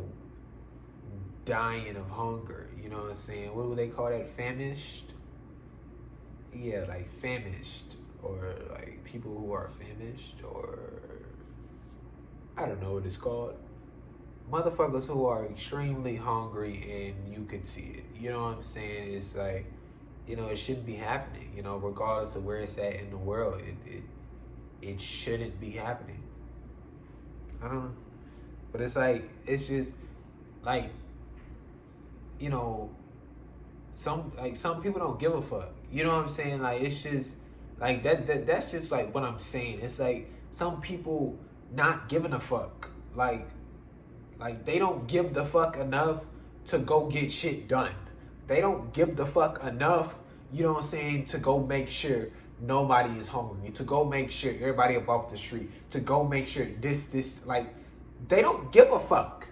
dying of hunger, you know what I'm saying? What would they call that? Famished? Yeah, like famished, or like people who are famished, or I don't know what it's called. Motherfuckers who are extremely hungry and you could see it. You know what I'm saying? It's like, it shouldn't be happening, regardless of where it's at in the world. It shouldn't be happening. I don't know. But it's like, it's just like, some people don't give a fuck. You know what I'm saying? Like, it's just like that's just like what I'm saying. It's like some people not giving a fuck. Like they don't give the fuck enough to go get shit done. They don't give the fuck enough, you know what I'm saying, to go make sure nobody is hungry, to go make sure everybody up off the street, to go make sure this, like, they don't give a fuck.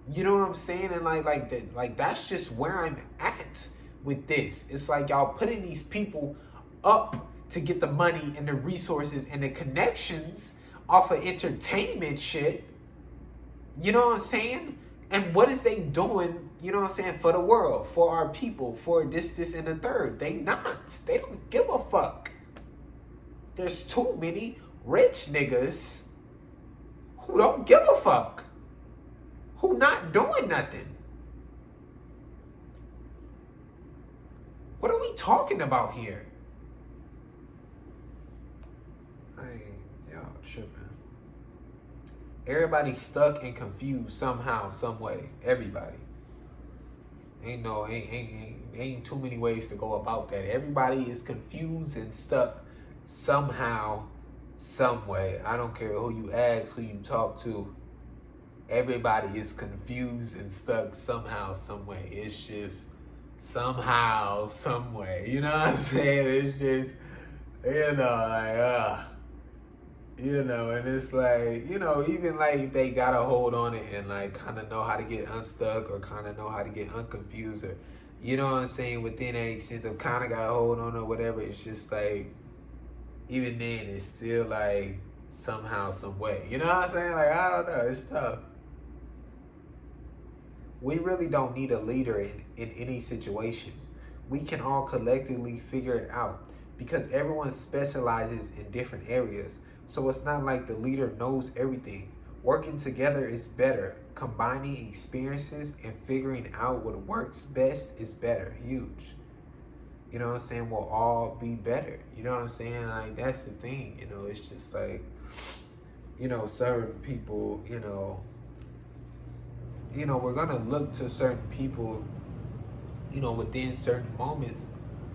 You know what I'm saying? And like that's just where I'm at with this. It's like y'all putting these people up to get the money and the resources and the connections off of entertainment shit. You know what I'm saying? And what is they doing, you know what I'm saying, for the world, for our people, for this, and the third? They not. They don't give a fuck. There's too many rich niggas who don't give a fuck. Who not doing nothing. What are we talking about here? Y'all tripping. Everybody stuck and confused somehow, some way. Everybody. Ain't too many ways to go about that. Everybody is confused and stuck somehow, some way. I don't care who you ask, who you talk to. Everybody is confused and stuck somehow, some way. It's just somehow, some way. You know what I'm saying? It's just, and it's like, even like they got a hold on it and like kind of know how to get unstuck or kind of know how to get unconfused, or, you know what I'm saying, within that extent of kind of got a hold on or whatever. It's just like, even then, it's still like somehow, some way. You know what I'm saying? Like, I don't know. It's tough. We really don't need a leader in any situation. We can all collectively figure it out because everyone specializes in different areas. So it's not like the leader knows everything. Working together is better. Combining experiences and figuring out what works best is better. Huge. You know what I'm saying? We'll all be better. You know what I'm saying? Like, that's the thing. It's just like, certain people, we're going to look to certain people, within certain moments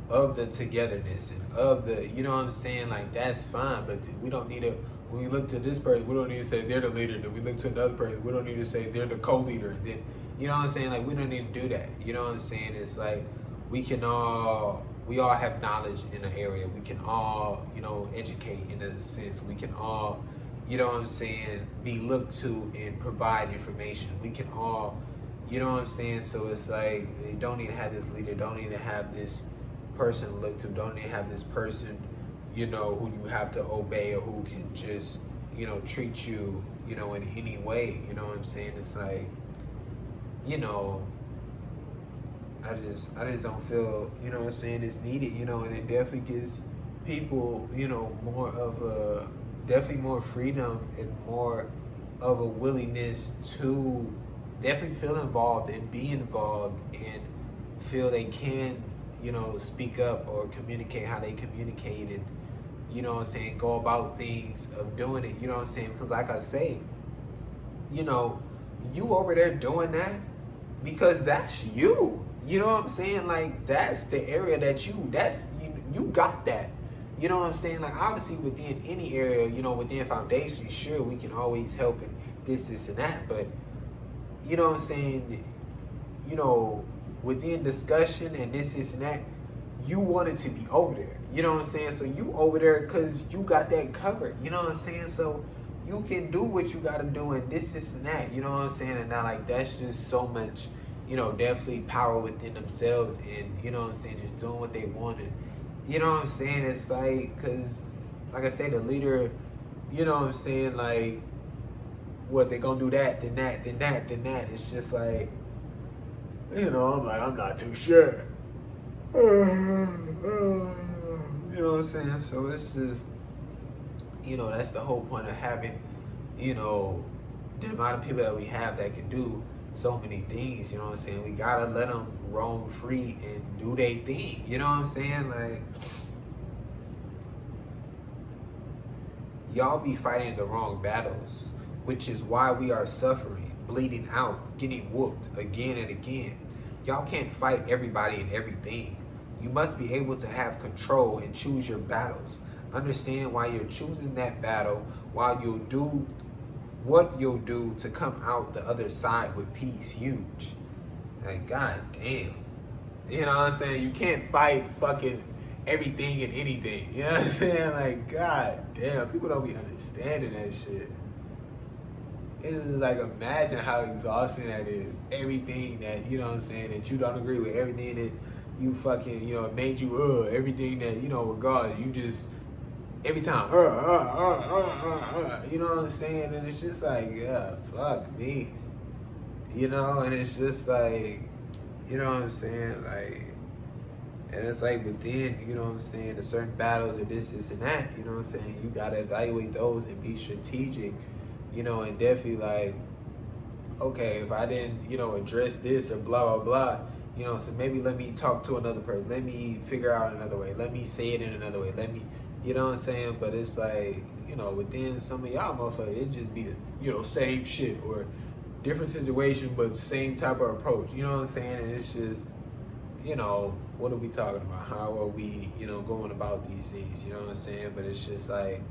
of the togetherness and of the, you know what I'm saying? Like, that's fine, but we don't need to, when we look to this person, we don't need to say they're the leader. Then we look to another person, we don't need to say they're the co-leader. And then, you know what I'm saying? Like, we don't need to do that. You know what I'm saying? It's like, we all have knowledge in an area. We can all, educate in a sense. We can all, you know what I'm saying, be looked to and provide information. We can all, you know what I'm saying? So it's like, you don't need to have this leader, don't need to have this person to look to, don't need to have this person, who you have to obey or who can just, treat you, in any way. You know what I'm saying? It's like, I just don't feel, you know what I'm saying, it's needed, and it definitely gives people, more of a, definitely more freedom and more of a willingness to definitely feel involved and be involved and feel they can, speak up or communicate how they communicate and, you know what I'm saying, go about things of doing it, you know what I'm saying? Because like I say, you over there doing that because that's you. You know what I'm saying? Like, that's the area that you got that. You know what I'm saying? Like, obviously, within any area, you know, within foundation, sure, we can always help and this, and that. But, you know what I'm saying? You know, within discussion and this, and that, you wanted to be over there. You know what I'm saying? So you over there because you got that covered. You know what I'm saying? So you can do what you got to do and this, and that. You know what I'm saying? And now, like, that's just so much, you know, definitely power within themselves. And, you know what I'm saying, just doing what they wanted. You know what I'm saying? It's like, because, like I said, the leader, you know what I'm saying, like, what, they gonna do that, then that, then that, then that. It's just like, you know, I'm like, I'm not too sure. You know what I'm saying? So it's just, you know, that's the whole point of having, you know, the amount of people that we have that can do so many things. You know what I'm saying? We gotta let them roam free and do their thing. You know what I'm saying? Like, y'all be fighting the wrong battles, which is why we are suffering, bleeding out, getting whooped again and again. Y'all can't fight everybody and everything. You must be able to have control and choose your battles. Understand why you're choosing that battle, while you'll do what you'll do to come out the other side with peace. Huge. Like, god damn. You know what I'm saying? You can't fight fucking everything and anything. You know what I'm saying? Like, god damn. People don't be understanding that shit. It's just like, imagine how exhausting that is. Everything that, you know what I'm saying, that you don't agree with, everything that you fucking, you know, it made you, everything that, you know, regardless, you just, every time, you know what I'm saying? And it's just like, yeah, fuck me. You know, and it's just like, you know what I'm saying? Like, and it's like within, you know what I'm saying, the certain battles or this, and that, you know what I'm saying? You gotta evaluate those and be strategic, you know, and definitely like, okay, if I didn't, you know, address this or blah, blah, blah, you know, so maybe let me talk to another person. Let me figure out another way. Let me say it in another way. Let me, you know what I'm saying? But it's like, you know, within some of y'all motherfuckers, it just be the, you know, same shit or different situation, but same type of approach. You know what I'm saying? And it's just, you know, what are we talking about? How are we, you know, going about these things? You know what I'm saying? But it's just like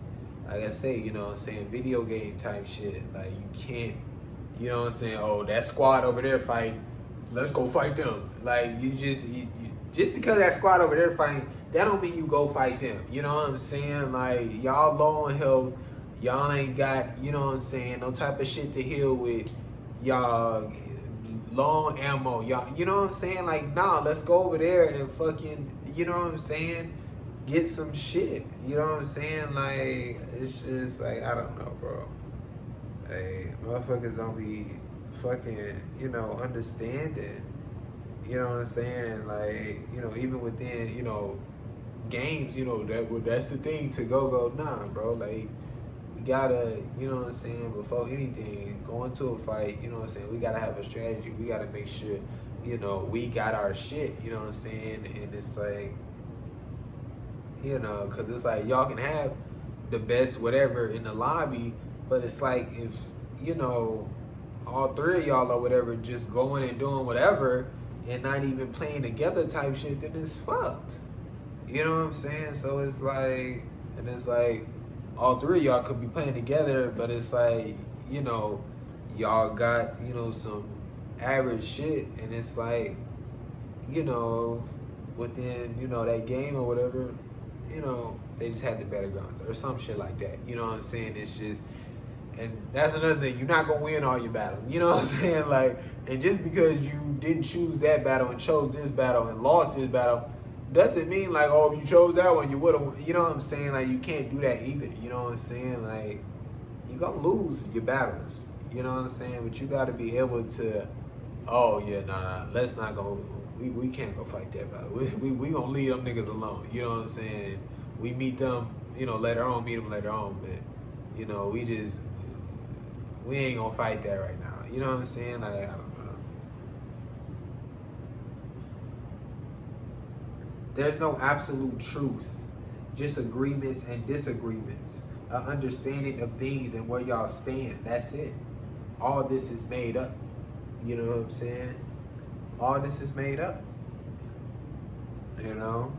I say, you know what I'm saying, video game type shit. Like, you can't, you know what I'm saying, oh, that squad over there fighting, let's go fight them. Like, you just because that squad over there fighting, that don't mean you go fight them. You know what I'm saying? Like, y'all low on health, y'all ain't got, you know what I'm saying, no type of shit to heal with. Y'all long ammo, y'all, you know what I'm saying? Like, nah, let's go over there and fucking, you know what I'm saying, get some shit. You know what I'm saying? Like, it's just like, I don't know, bro. Hey, motherfuckers don't be fucking, you know, understanding. You know what I'm saying? And like, you know, even within, you know, games, you know, that's the thing to go, nah, bro. Like, we gotta, you know what I'm saying, before anything, go into a fight, you know what I'm saying, we gotta have a strategy. We gotta make sure, you know, we got our shit, you know what I'm saying? And it's like, you know, because it's like, y'all can have the best whatever in the lobby, but it's like, if, you know, all three of y'all or whatever just going and doing whatever and not even playing together type shit, then it's fucked. You know what I'm saying? So it's like, and it's like, all three of y'all could be playing together, but it's like, you know, y'all got, you know, some average shit, and it's like, you know, within, you know, that game or whatever, you know, they just had the better guns or some shit like that. You know what I'm saying? It's just, and that's another thing, you're not gonna win all your battles. You know what I'm saying? Like, and just because you didn't choose that battle and chose this battle and lost this battle, doesn't mean like, oh, if you chose that one, you would have, you know what I'm saying? Like, you can't do that either. You know what I'm saying? Like, you're gonna lose your battles. You know what I'm saying? But you gotta be able to, oh yeah, nah, let's not go, we can't go fight that battle. We gonna leave them niggas alone. You know what I'm saying? We meet them, you know, later on, meet them later on, but, you know, we ain't gonna fight that right now. You know what I'm saying? Like, I don't know. There's no absolute truth, just agreements and disagreements, an understanding of things and where y'all stand. That's it. All this is made up. You know what I'm saying? All this is made up. You know?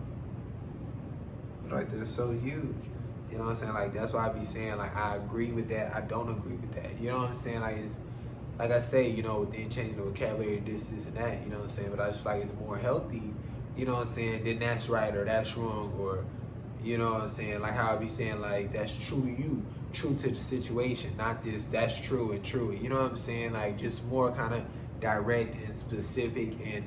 Like, they're so huge. You know what I'm saying? Like, that's why I be saying, like, I agree with that, I don't agree with that. You know what I'm saying? Like, it's, like I say, you know, then changing the vocabulary, this, and that, you know what I'm saying? But I just feel like it's more healthy, you know what I'm saying, then that's right or that's wrong, or, you know what I'm saying? Like how I be saying, like, that's true to you, true to the situation, not this, that's true and true. You know what I'm saying? Like, just more kind of direct and specific, and,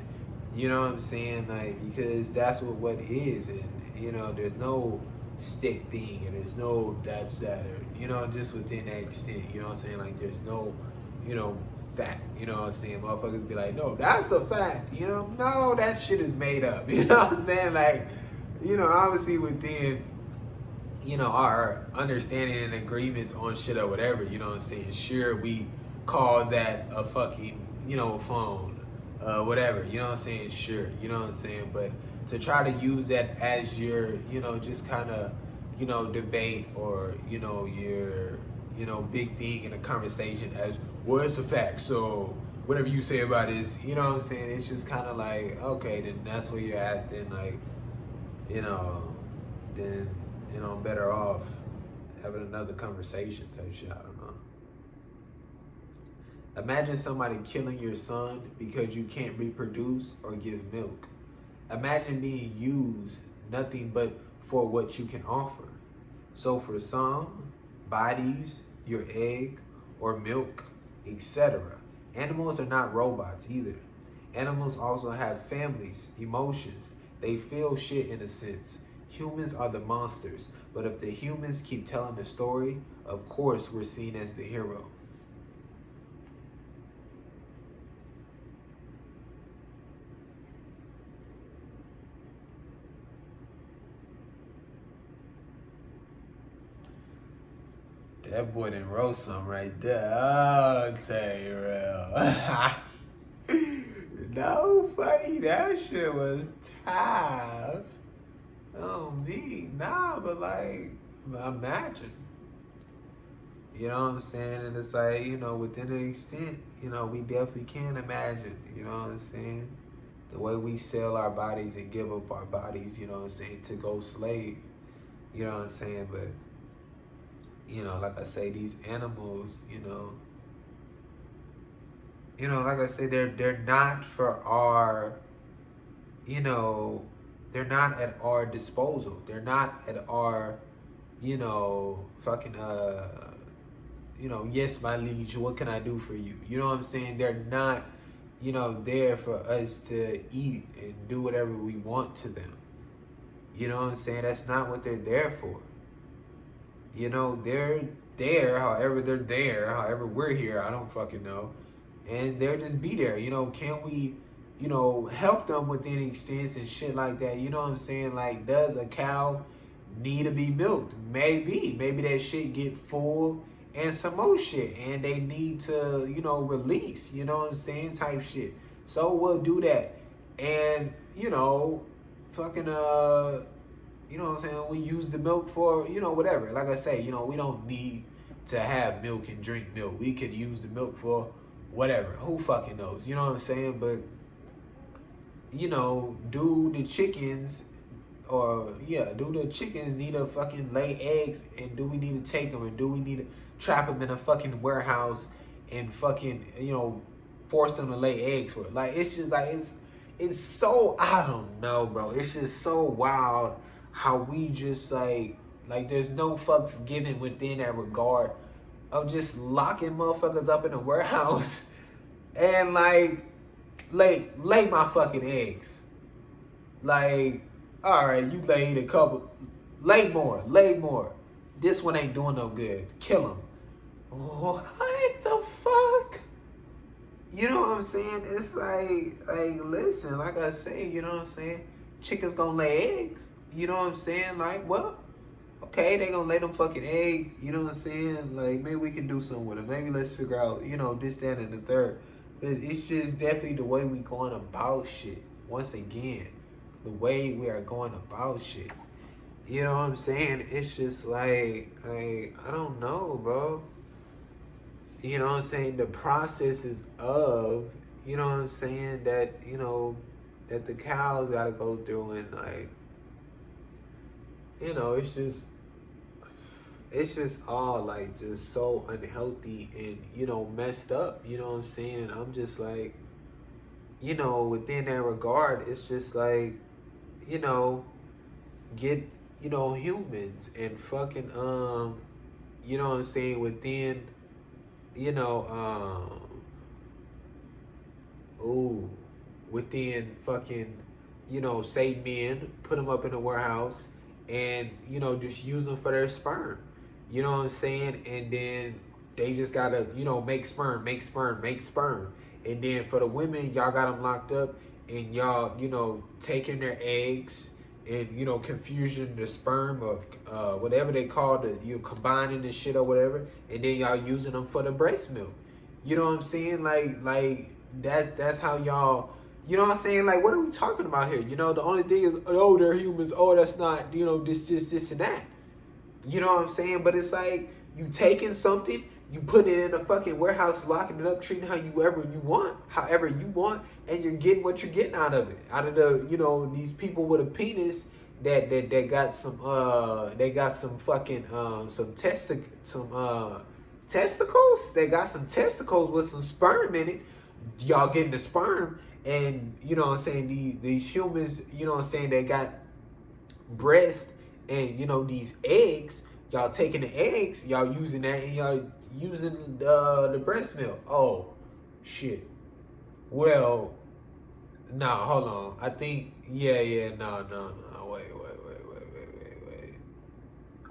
you know what I'm saying? Like, because that's what it is. And, you know, there's no stick thing, and there's no that's that, or, you know, just within that extent, you know what I'm saying? Like, there's no, you know, fact, you know what I'm saying? Motherfuckers be like, no, that's a fact, you know? No, that shit is made up, you know what I'm saying? Like, you know, obviously within, you know, our understanding and agreements on shit or whatever, you know what I'm saying? Sure, we call that a fucking, you know, phone, whatever, you know what I'm saying? Sure, you know what I'm saying? But to try to use that as your, you know, just kind of, you know, debate, or, you know, your, you know, big thing in a conversation as, well, it's a fact, so whatever you say about it is, you know what I'm saying? It's just kind of like, okay, then that's where you're at, then, like, you know, then, you know, better off having another conversation type shit, I don't know. Imagine somebody killing your son because you can't reproduce or give milk. Imagine being used nothing but for what you can offer. So for some, bodies, your egg, or milk, etc. Animals are not robots either. Animals also have families, emotions. They feel shit in a sense. Humans are the monsters, but if the humans keep telling the story, of course we're seen as the hero. That boy done wrote something right there. Oh, I'll tell you real. No, funny, that shit was tough. Oh, me, nah, but like, imagine. You know what I'm saying? And it's like, you know, within the extent, you know, we definitely can imagine, you know what I'm saying? The way we sell our bodies and give up our bodies, you know what I'm saying, to go slave. You know what I'm saying? But, you know, like I say, these animals, like I say, they're not for our, you know, they're not at our disposal. They're not at our, you know, fucking, you know, yes, my liege, what can I do for you? You know what I'm saying? They're not, you know, there for us to eat and do whatever we want to them. You know what I'm saying? That's not what they're there for. You know, they're there, however we're here, I don't fucking know. And they'll just be there. You know, can we, you know, help them with any extent and shit like that? You know what I'm saying? Like, does a cow need to be milked? Maybe. Maybe that shit get full and some more shit. And they need to, you know, release, you know what I'm saying? Type shit. So we'll do that. And, you know, fucking, you know what I'm saying? We use the milk for, you know, whatever. Like I say, you know, we don't need to have milk and drink milk. We could use the milk for whatever. Who fucking knows? You know what I'm saying? But, you know, do the chickens need to fucking lay eggs? And do we need to take them? And do we need to trap them in a fucking warehouse and fucking, you know, force them to lay eggs for it? Like, it's just like, it's so, I don't know, bro. It's just so wild how we just like there's no fucks given within that regard of just locking motherfuckers up in a warehouse and like lay my fucking eggs. Like, all right, you laid a couple, lay more. This one ain't doing no good. Kill him. What the fuck? You know what I'm saying? It's like listen, like I say, you know what I'm saying? Chickens gonna lay eggs. You know what I'm saying? Like, well, okay, they gonna lay them fucking eggs. You know what I'm saying? Like, maybe we can do something with it. Maybe let's figure out, you know, this, that, and the third. But it's just definitely the way we going about shit. Once again, the way we are going about shit. You know what I'm saying? It's just like I don't know, bro. You know what I'm saying? The processes of, you know what I'm saying, that, you know, that the cows gotta go through, and like, it's just all like just so unhealthy and messed up. You know what I'm saying? And I'm just like, within that regard, it's just like, you know, get humans and fucking you know what I'm saying, within you know ooh within fucking say men, put them up in a warehouse and just use them for their sperm. You know what I'm saying? And then they just gotta make sperm, make sperm, make sperm. And then for the women, y'all got them locked up and y'all taking their eggs and confusion the sperm of whatever they call the combining the shit or whatever, and then y'all using them for the breast milk. You know what I'm saying? Like that's how y'all. You know what I'm saying? Like, what are we talking about here? The only thing is, oh, they're humans. Oh, that's not, this, and that. You know what I'm saying? But it's like, you taking something, you put it in a fucking warehouse, locking it up, treating however you want, and you're getting what you're getting out of it. Out of the, these people with a penis that got some fucking, testicles. They got some testicles with some sperm in it. Y'all getting the sperm. And what I'm saying, these humans, what I'm saying, they got breast and these eggs. Y'all taking the eggs, y'all using that, and y'all using the breast milk. Oh shit. Well, nah, hold on. I think no. Wait.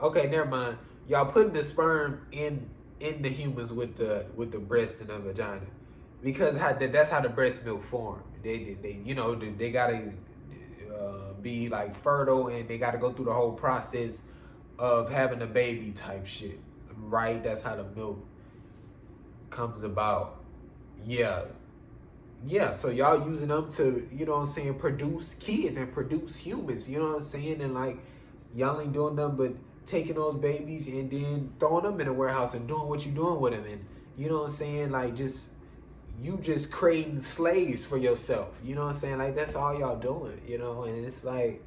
Okay, never mind. Y'all putting the sperm in the humans with the breast and the vagina. Because that's how the breast milk form. They gotta be like fertile, and they gotta go through the whole process of having a baby type shit, right? That's how the milk comes about. Yeah. So y'all using them to produce kids and produce humans. You know what I'm saying? And like y'all ain't doing nothing but taking those babies and then throwing them in a warehouse and doing what you doing with them. And you know what I'm saying? Like you just creating slaves for yourself. You know what I'm saying? Like, that's all y'all doing, and it's like,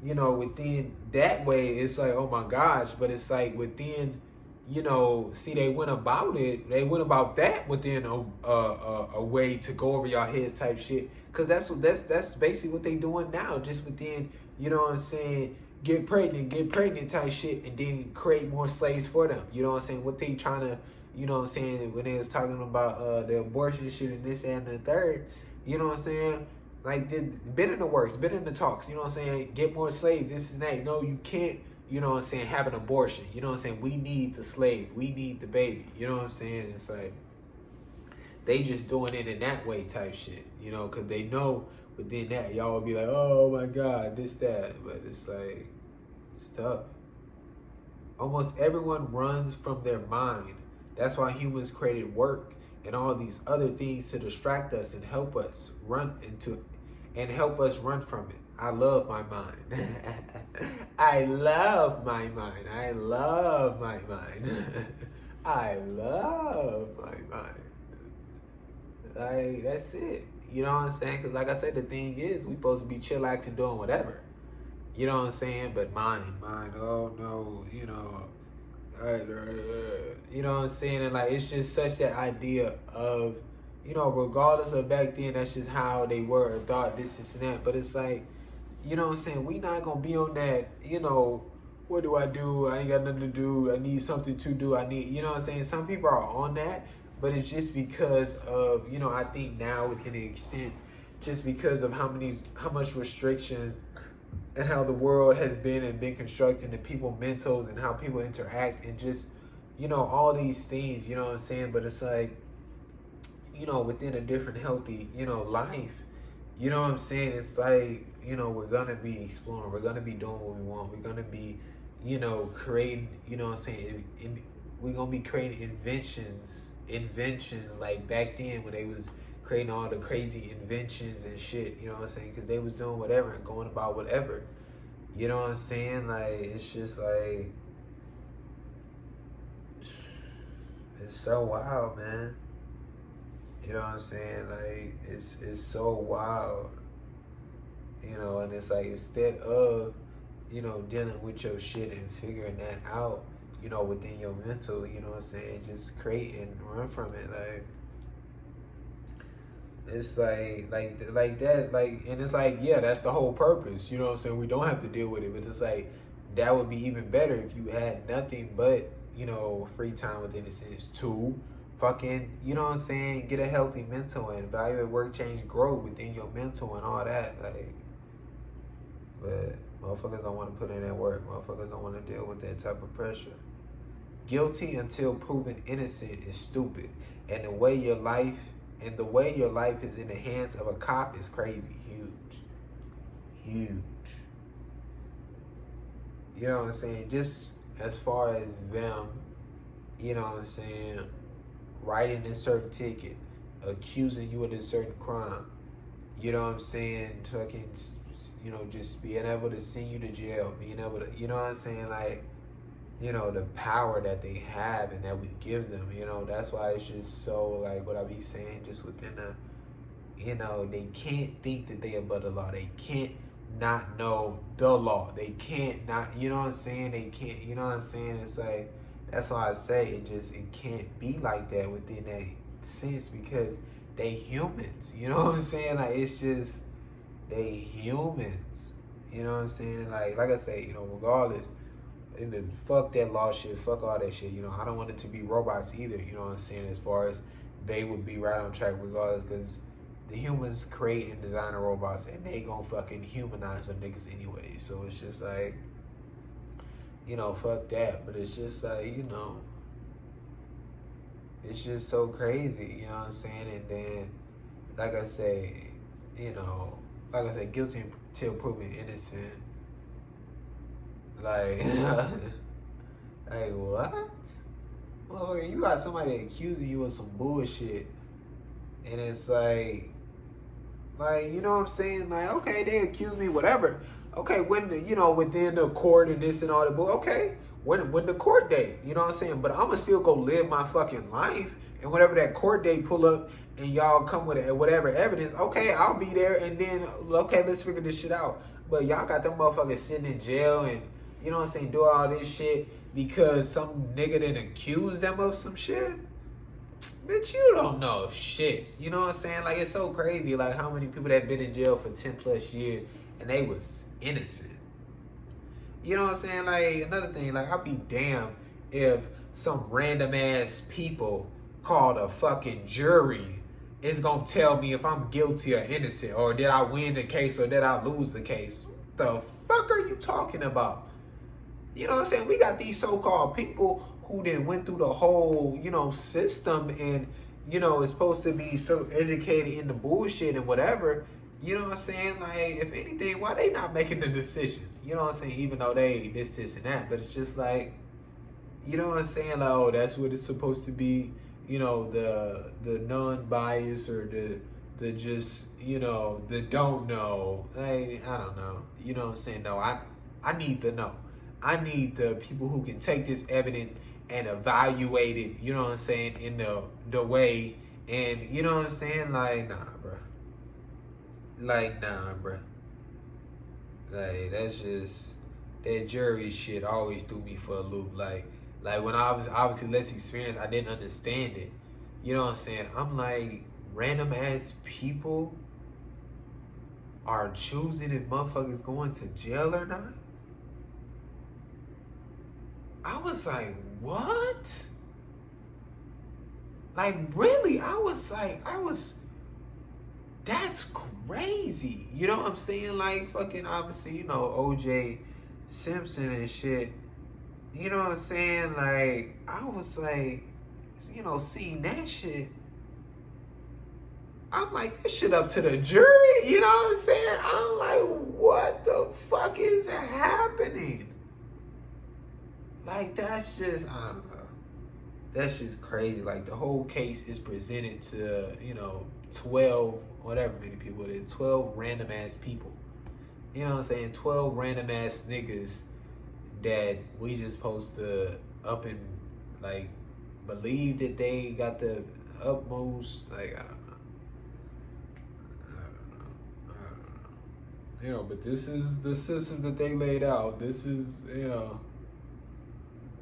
within that way, it's like, oh my gosh, but it's like within, see, they went about that within a way to go over y'all heads type shit. Cause that's basically what they doing now, just within, you know what I'm saying, get pregnant type shit, and then create more slaves for them. You know what I'm saying? What they trying to, you know what I'm saying, when they was talking about the abortion shit and this and the third, you know what I'm saying? Like, been in the works, been in the talks, you know what I'm saying? Get more slaves, this and that. No, you can't, you know what I'm saying, have an abortion. You know what I'm saying? We need the slave. We need the baby. You know what I'm saying? It's like, they just doing it in that way type shit, because they know within that, y'all will be like, oh my God, this, that. But it's like, it's tough. Almost everyone runs from their mind. That's why humans created work and all these other things to distract us and help us run from it. I love my mind. I love my mind. I love my mind. I love my mind. Like, that's it. You know what I'm saying? Because like I said, the thing is, we supposed to be chillaxing, doing whatever. You know what I'm saying? But mind, oh no, you know what I'm saying? And like, it's just such that idea of, regardless of back then, that's just how they were or thought this and that. But it's like, you know what I'm saying? We not gonna be on that, what do? I ain't got nothing to do. I need something to do. You know what I'm saying? Some people are on that, but it's just because of, I think now within an extent, just because of how much restrictions and how the world has been constructed, and people mentals and how people interact, and just, all these things, you know what I'm saying? But it's like, within a different healthy, life, you know what I'm saying? It's like, we're gonna be exploring, we're gonna be doing what we want, we're gonna be, creating, you know what I'm saying? We're gonna be creating inventions like back then when they was creating all the crazy inventions and shit, you know what I'm saying? Because they was doing whatever and going about whatever. You know what I'm saying? Like, it's just like, it's so wild, man. You know what I'm saying? Like, it's so wild. And it's like, instead of, you know, dealing with your shit and figuring that out, you know, within your mental, you know what I'm saying? Just create and run from it. Like, it's like that, like, and it's like, yeah, that's the whole purpose, you know what I'm saying? We don't have to deal with it, but it's like, that would be even better if you had nothing but, you know, free time within a sense to fucking, you know what I'm saying, get a healthy mental and evaluate, work, change, grow within your mental and all that, like, but motherfuckers don't want to put in that work. Motherfuckers don't want to deal with that type of pressure. Guilty until proven innocent is stupid. And the way your life is in the hands of a cop is crazy. Huge. You know what I'm saying? Just as far as them, you know what I'm saying, writing a certain ticket, accusing you of a certain crime. You know what I'm saying? Fucking, you know, just being able to send you to jail, being able to, you know what I'm saying? Like, you know, the power that they have and that we give them, you know, that's why it's just so, like, what I be saying, just within the, you know, they can't think that they above the law. They can't not know the law. They can't not, you know what I'm saying? They can't, you know what I'm saying? It's like, that's why I say it can't be like that within that sense, because they humans, you know what I'm saying? Like, it's just, they humans, you know what I'm saying? Like I say, you know, regardless, and then fuck that law shit, fuck all that shit, you know, I don't want it to be robots either, you know what I'm saying, as far as they would be right on track regardless, because the humans create and design the robots, and they gonna fucking humanize them niggas anyway, so it's just like, you know, fuck that, but it's just like, you know, it's just so crazy, you know what I'm saying, and then, like I say, you know, like I said, guilty until proven innocent. Like, like what? Motherfucker, you got somebody accusing you of some bullshit, and it's like, you know what I'm saying? Like, okay, they accuse me, whatever. Okay, when the, you know, within the court and this and all that, but okay, when the court date, you know what I'm saying? But I'ma still go live my fucking life, and whatever that court date pull up, and y'all come with whatever evidence, okay, I'll be there, and then, okay, let's figure this shit out. But y'all got them motherfuckers sitting in jail and, you know what I'm saying, do all this shit because some nigga didn't accuse them of some shit? Bitch, you don't know shit. You know what I'm saying? Like, it's so crazy, like, how many people that been in jail for 10 plus years and they was innocent. You know what I'm saying? Like, another thing, like, I'll be damned if some random ass people called a fucking jury is gonna tell me if I'm guilty or innocent, or did I win the case or did I lose the case. What the fuck are you talking about? You know what I'm saying? We got these so-called people who then went through the whole, you know, system and, you know, is supposed to be so educated in the bullshit and whatever. You know what I'm saying? Like, if anything, why they not making the decision? You know what I'm saying? Even though they this and that, but it's just like, you know what I'm saying? Like, oh, that's what it's supposed to be. You know, the non-bias or the just, you know, the don't know. Like, I don't know. You know what I'm saying? No, I need to know. I need the people who can take this evidence and evaluate it, you know what I'm saying, in the way, and you know what I'm saying? Like, nah, bro. Like, nah, bro. Like, that's just, that jury shit always threw me for a loop. Like when I was obviously less experienced, I didn't understand it. You know what I'm saying? I'm like, random ass people are choosing if motherfuckers going to jail or not? I was like, what? Like, really? That's crazy. You know what I'm saying? Like, fucking, obviously, you know, OJ Simpson and shit. You know what I'm saying? Like, I was like, you know, seeing that shit, I'm like, this shit up to the jury. You know what I'm saying? I'm like, what the fuck is happening? Like, that's just, I don't know. That's just crazy. Like, the whole case is presented to, you know, 12, whatever many people it is, 12 random ass people. You know what I'm saying? 12 random ass niggas that we just supposed to up and, like, believe that they got the utmost, like, I don't know. But this is the system that they laid out. This is,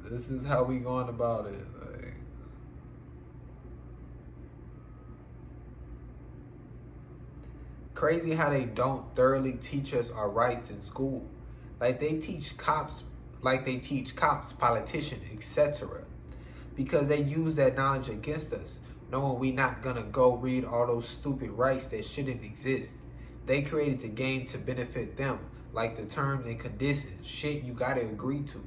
this is how we going about it. Like, crazy how they don't thoroughly teach us our rights in school. Like they teach cops, politicians, etc. Because they use that knowledge against us, knowing we not gonna go read all those stupid rights that shouldn't exist. They created the game to benefit them, like the terms and conditions, shit you gotta agree to.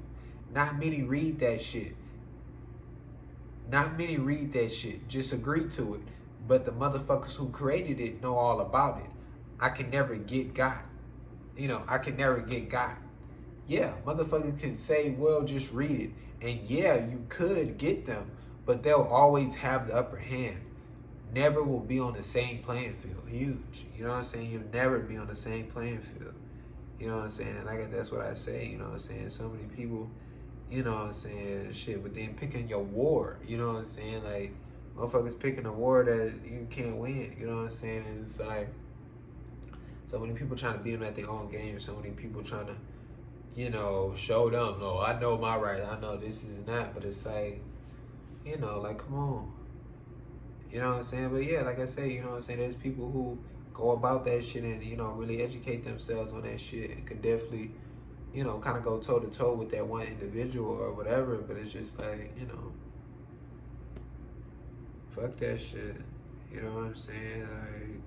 Not many read that shit. Just agree to it. But the motherfuckers who created it know all about it. I can never get got. Yeah, motherfuckers can say, well, just read it. And yeah, you could get them, but they'll always have the upper hand. Never will be on the same playing field. Huge. You know what I'm saying? You'll never be on the same playing field. You know what I'm saying? Like, that's what I say. You know what I'm saying? So many people, you know what I'm saying, shit, but then picking your war. You know what I'm saying? Like, motherfuckers picking a war that you can't win. You know what I'm saying? And it's like, so many people trying to beat them at their own game. So many people trying to, show them, no, I know my rights. I know this is that. But it's like, like, come on. You know what I'm saying? But yeah, like I say, you know what I'm saying? There's people who go about that shit and, really educate themselves on that shit and could definitely, kind of go toe to toe with that one individual or whatever. But it's just like, fuck that shit. You know what I'm saying? Like,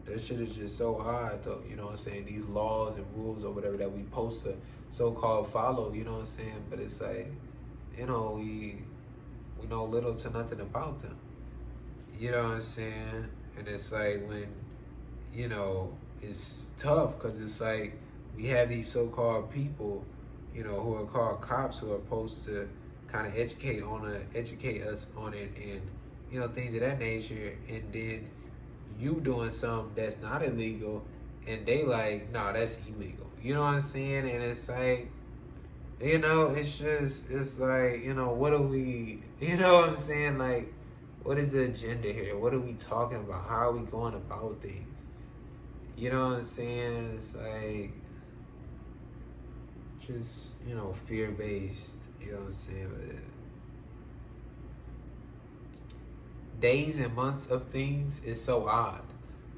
that shit is just so odd, though. You know what I'm saying? These laws and rules or whatever that we supposed to so-called follow, you know what I'm saying? But it's like, we know little to nothing about them. You know what I'm saying? And it's like when, it's tough because it's like we have these so-called people, who are called cops who are supposed to kind of educate us on it and, things of that nature. And then you doing something that's not illegal and they like, no, that's illegal. You know what I'm saying? And it's like, it's like, what are we, you know what I'm saying? Like, what is the agenda here? What are we talking about? How are we going about things? You know what I'm saying? It's like, just, fear-based, you know what I'm saying? But days and months of things is so odd.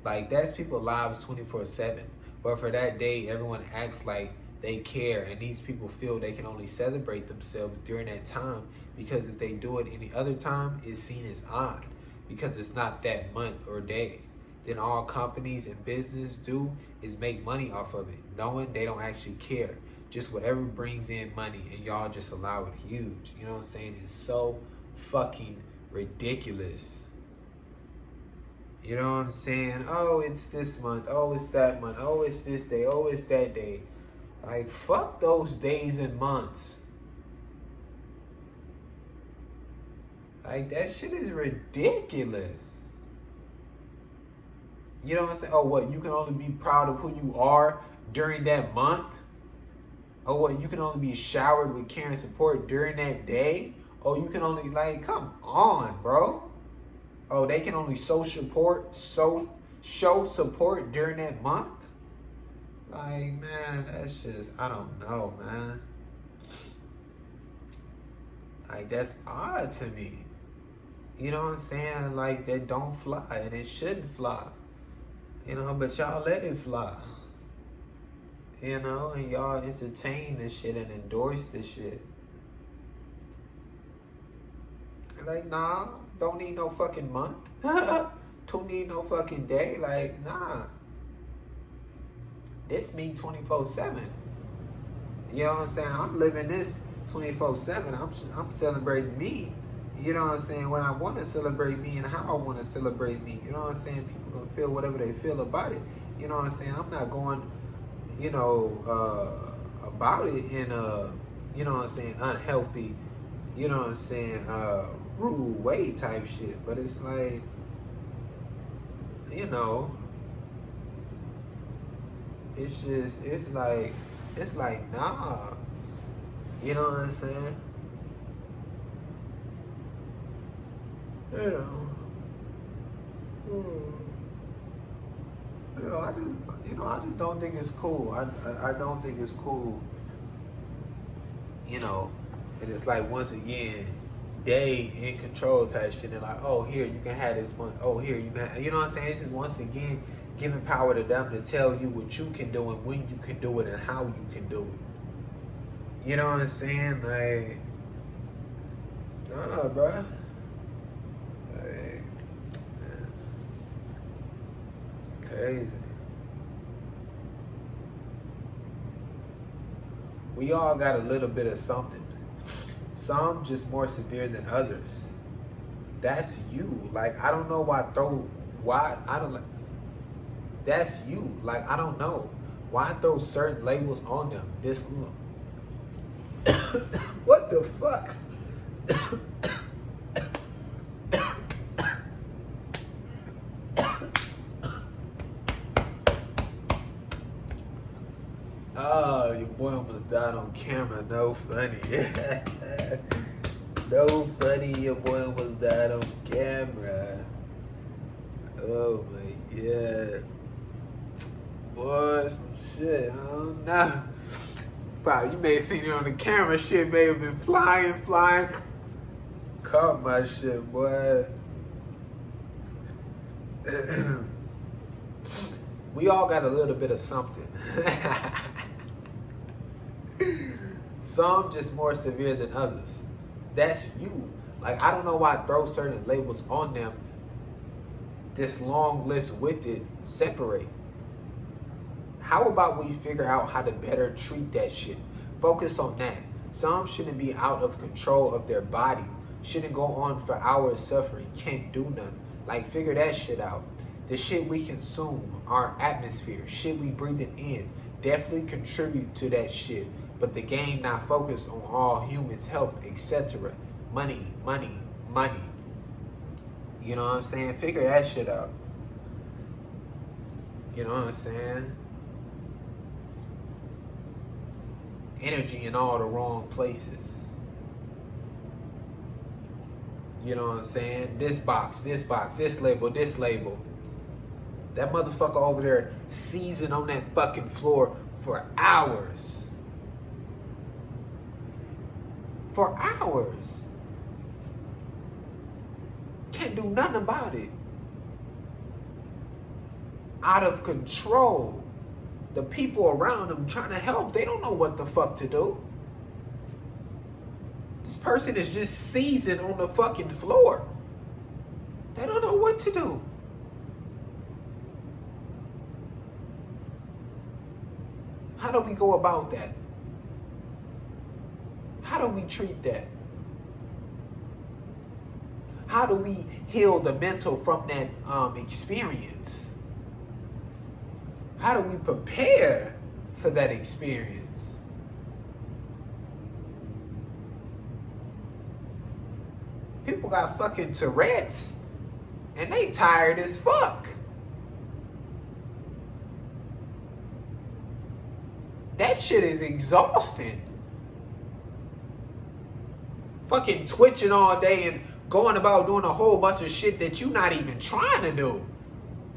Like, that's people's lives 24/7. But for that day, everyone acts like they care, and these people feel they can only celebrate themselves during that time because if they do it any other time, it's seen as odd because it's not that month or day. Then all companies and business do is make money off of it, knowing they don't actually care. Just whatever brings in money, and y'all just allow it huge. You know what I'm saying? It's so fucking ridiculous. You know what I'm saying? Oh, it's this month. Oh, it's that month. Oh, it's this day. Oh, it's that day. Like, fuck those days and months. Like, that shit is ridiculous. You know what I'm saying? Oh, what? You can only be proud of who you are during that month? Oh, what? You can only be showered with care and support during that day? Oh, you can only, like, come on, bro. Oh, they can only show support during that month? Like, man, that's just, I don't know, man. Like, that's odd to me. You know what I'm saying? Like, that don't fly, and it shouldn't fly. But y'all let it fly. And y'all entertain this shit and endorse this shit. Like, nah, don't need no fucking month. Don't need no fucking day. Like, nah. This me 24/7. You know what I'm saying? I'm living this 24/7. I'm celebrating me. You know what I'm saying? When I want to celebrate me and how I want to celebrate me. You know what I'm saying? People gonna feel whatever they feel about it. You know what I'm saying? I'm not going, about it in a, you know what I'm saying, unhealthy, you know what I'm saying, rude way type shit. But it's like, it's just, it's like, nah. You know what I'm saying? I just don't think it's cool. I don't think it's cool. And it's like, once again, they in control type shit. And like, oh, here you can have this one. Oh, here you can. You know what I'm saying? It's just, once again, giving power to them to tell you what you can do and when you can do it and how you can do it. You know what I'm saying? Like, nah, bruh. Like, man. Crazy. We all got a little bit of something. Some just more severe than others. That's you. Like, I don't know that's you. Like, I don't know. Why throw certain labels on them? What the fuck? Oh, your boy almost died on camera. No funny. No funny, your boy almost died on camera. Oh my god. Boy, some shit. I don't know. Probably, you may have seen it on the camera. Shit may have been flying. Caught my shit, boy. We all got a little bit of something. Some just more severe than others. That's you. Like, I don't know why I throw certain labels on them. This long list with it separate. How about we figure out how to better treat that shit? Focus on that. Some shouldn't be out of control of their body. Shouldn't go on for hours suffering. Can't do nothing. Like, figure that shit out. The shit we consume, our atmosphere, shit we breathing in, definitely contribute to that shit. But the game not focused on all humans' health, etc. Money. You know what I'm saying? Figure that shit out. You know what I'm saying? Energy in all the wrong places. You know what I'm saying? This box, this label. That motherfucker over there seasoned on that fucking floor for hours. For hours. Can't do nothing about it. Out of control. The people around them trying to help, they don't know what the fuck to do. This person is just seasoned on the fucking floor. They don't know what to do. How do we go about that? How do we treat that? How do we heal the mental from that experience? How do we prepare for that experience? People got fucking Tourette's and they tired as fuck. That shit is exhausting. Fucking twitching all day and going about doing a whole bunch of shit that you're not even trying to do.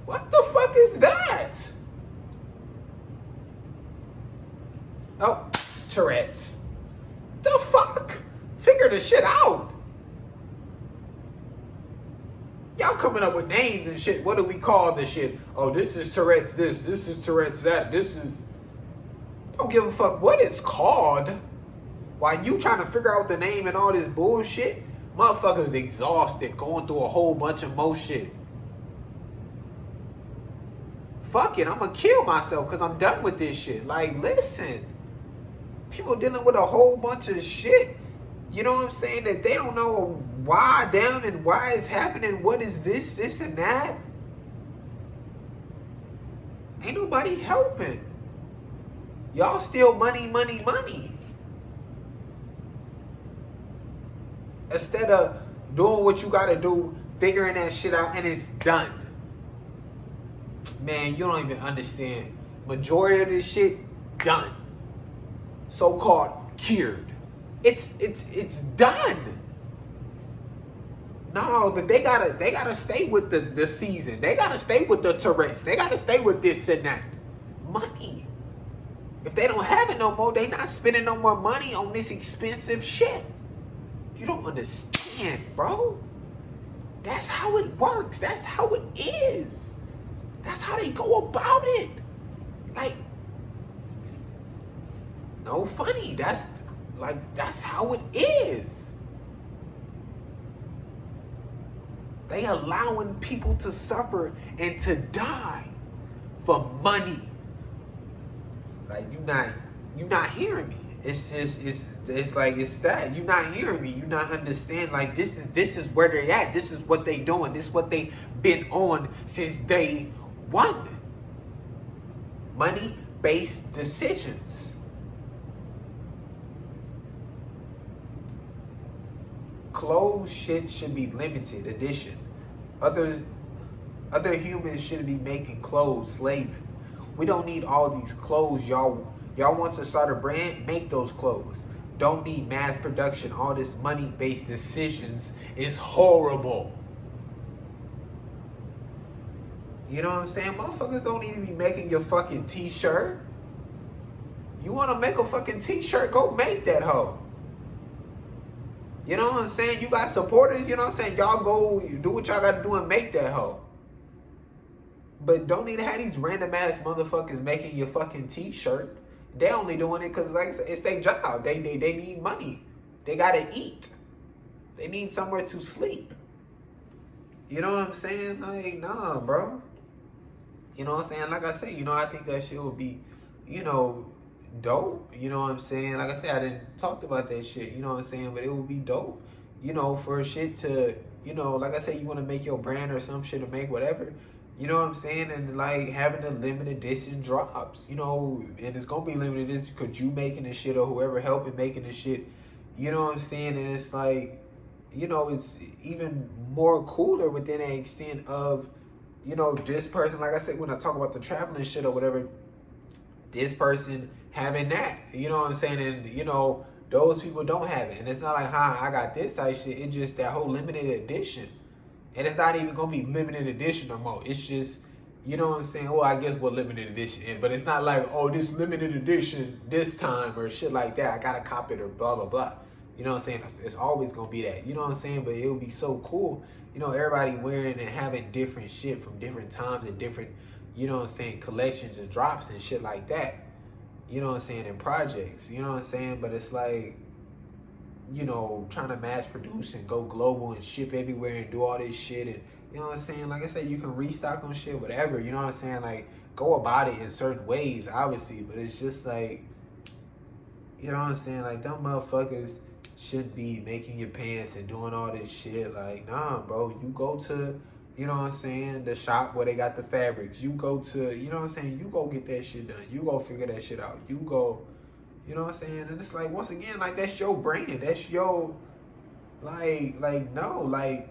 What the fuck is that? Oh, Tourette's. The fuck? Figure the shit out. Y'all coming up with names and shit. What do we call this shit? Oh, this is Tourette's this is Tourette's that, this is... Don't give a fuck what it's called. While you trying to figure out the name and all this bullshit, motherfuckers exhausted, going through a whole bunch of more shit. Fuck it, I'm gonna kill myself because I'm done with this shit. Like, listen. People dealing with a whole bunch of shit. You know what I'm saying? That they don't know why them and why it's happening. What is this and that? Ain't nobody helping. Y'all still money. Instead of doing what you gotta do, figuring that shit out, and it's done. Man, you don't even understand. Majority of this shit, done. So-called cured. It's done. No, but they gotta stay with the season. They gotta stay with the tourists. They gotta stay with this and that. Money. If they don't have it no more, they not spending no more money on this expensive shit. You don't understand, bro. That's how it works. That's how it is. That's how they go about it. Like, no funny. That's how it is. They allowing people to suffer and to die for money. Like, you not hearing me. It's that. You're not hearing me. You're not understanding. Like, this is where they're at. This is what they doing. This is what they been on since day one. Money-based decisions. Clothes shit should be limited edition. Other humans shouldn't be making clothes slaving. We don't need all these clothes, y'all. Y'all want to start a brand? Make those clothes. Don't need mass production. All this money-based decisions is horrible. You know what I'm saying? Motherfuckers don't need to be making your fucking t-shirt. You want to make a fucking t-shirt? Go make that hoe. You know what I'm saying? You got supporters, you know what I'm saying? Y'all go do what y'all got to do and make that hoe. But don't need to have these random ass motherfuckers making your fucking t-shirt. They only doing it because, like I said, it's their job. They need money. They got to eat. They need somewhere to sleep. You know what I'm saying? Like, nah, bro. You know what I'm saying? Like I said, you know, I think that shit would be, you know, dope. You know what I'm saying? Like I said, I didn't talk about that shit. You know what I'm saying? But it would be dope, you know, for shit to, you know, like I said, you want to make your brand or some shit or make whatever. You know what I'm saying? And like having a limited edition drops, you know, and it's going to be limited edition because you making this shit or whoever helping making this shit. You know what I'm saying? And it's like, you know, it's even more cooler within an extent of, you know, this person, like I said, when I talk about the traveling shit or whatever, this person having that, you know what I'm saying? And, you know, those people don't have it. And it's not like, I got this type shit. It's just that whole limited edition. And it's not even going to be limited edition no more. It's just, you know what I'm saying? Well, I guess what limited edition is. But it's not like, oh, this limited edition this time or shit like that. I got to cop it or blah, blah, blah. You know what I'm saying? It's always going to be that. You know what I'm saying? But it would be so cool. You know, everybody wearing and having different shit from different times and different, you know what I'm saying, collections and drops and shit like that. You know what I'm saying? And projects. You know what I'm saying? But it's like, you know, trying to mass produce and go global and ship everywhere and do all this shit. And, you know what I'm saying? Like I said, you can restock on shit, whatever. You know what I'm saying? Like, go about it in certain ways, obviously. But it's just like, you know what I'm saying? Like, them motherfuckers shouldn't be making your pants and doing all this shit. Like, nah, bro. You go to, you know what I'm saying, the shop where they got the fabrics. You go to, you know what I'm saying? You go get that shit done. You go figure that shit out. You go... You know what I'm saying? And it's like, once again, like, that's your brand. That's your, like, no, like,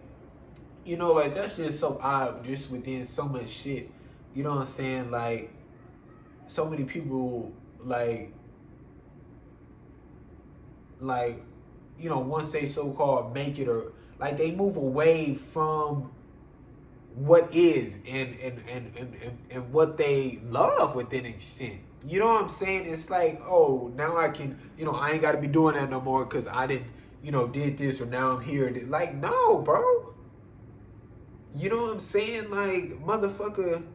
you know, like, that's just so odd, just within so much shit. You know what I'm saying? Like, so many people, like, you know, once they so-called make it or, like, they move away from what is and what they love within an extent. You know what I'm saying? It's like, oh, now I can, you know, I ain't got to be doing that no more because I didn't, you know, did this or now I'm here. Like, no, bro. You know what I'm saying? Like, motherfucker,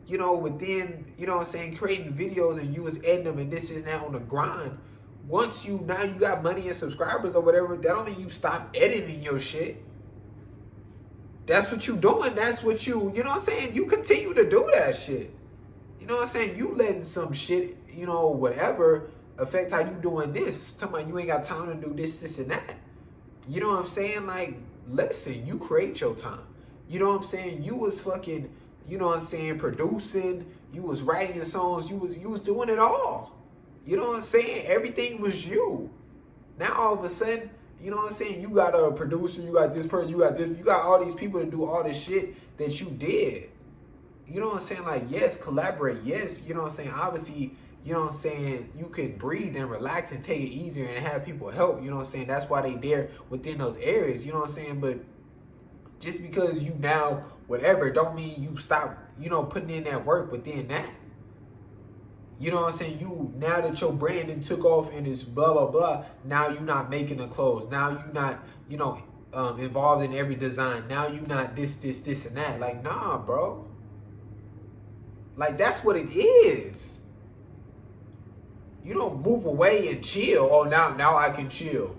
you know, within, you know what I'm saying, creating videos and you was editing them and this and that on the grind. Once you, now you got money and subscribers or whatever, that don't mean you stop editing your shit. That's what you doing. That's what you know what I'm saying? You continue to do that shit. You know what I'm saying? You letting some shit, you know, whatever, affect how you doing this. Talking about you ain't got time to do this, and that. You know what I'm saying? Like, listen, you create your time. You know what I'm saying? You was fucking, you know what I'm saying, producing. You was writing songs. You was doing it all. You know what I'm saying? Everything was you. Now all of a sudden, you know what I'm saying? You got a producer. You got this person. You got this. You got all these people to do all this shit that you did. You know what I'm saying? Like, yes, collaborate. Yes, you know what I'm saying? Obviously, you know what I'm saying? You can breathe and relax and take it easier and have people help. You know what I'm saying? That's why they there within those areas. You know what I'm saying? But Just because you now whatever don't mean you stop, putting in that work within that. You know what I'm saying? You, now that your branding took off and it's blah blah blah, now you're not making the clothes. Now you're not, involved in every design. Now you're not this and that. Like, nah, bro. Like, that's what it is. You don't move away and chill. Oh, now I can chill.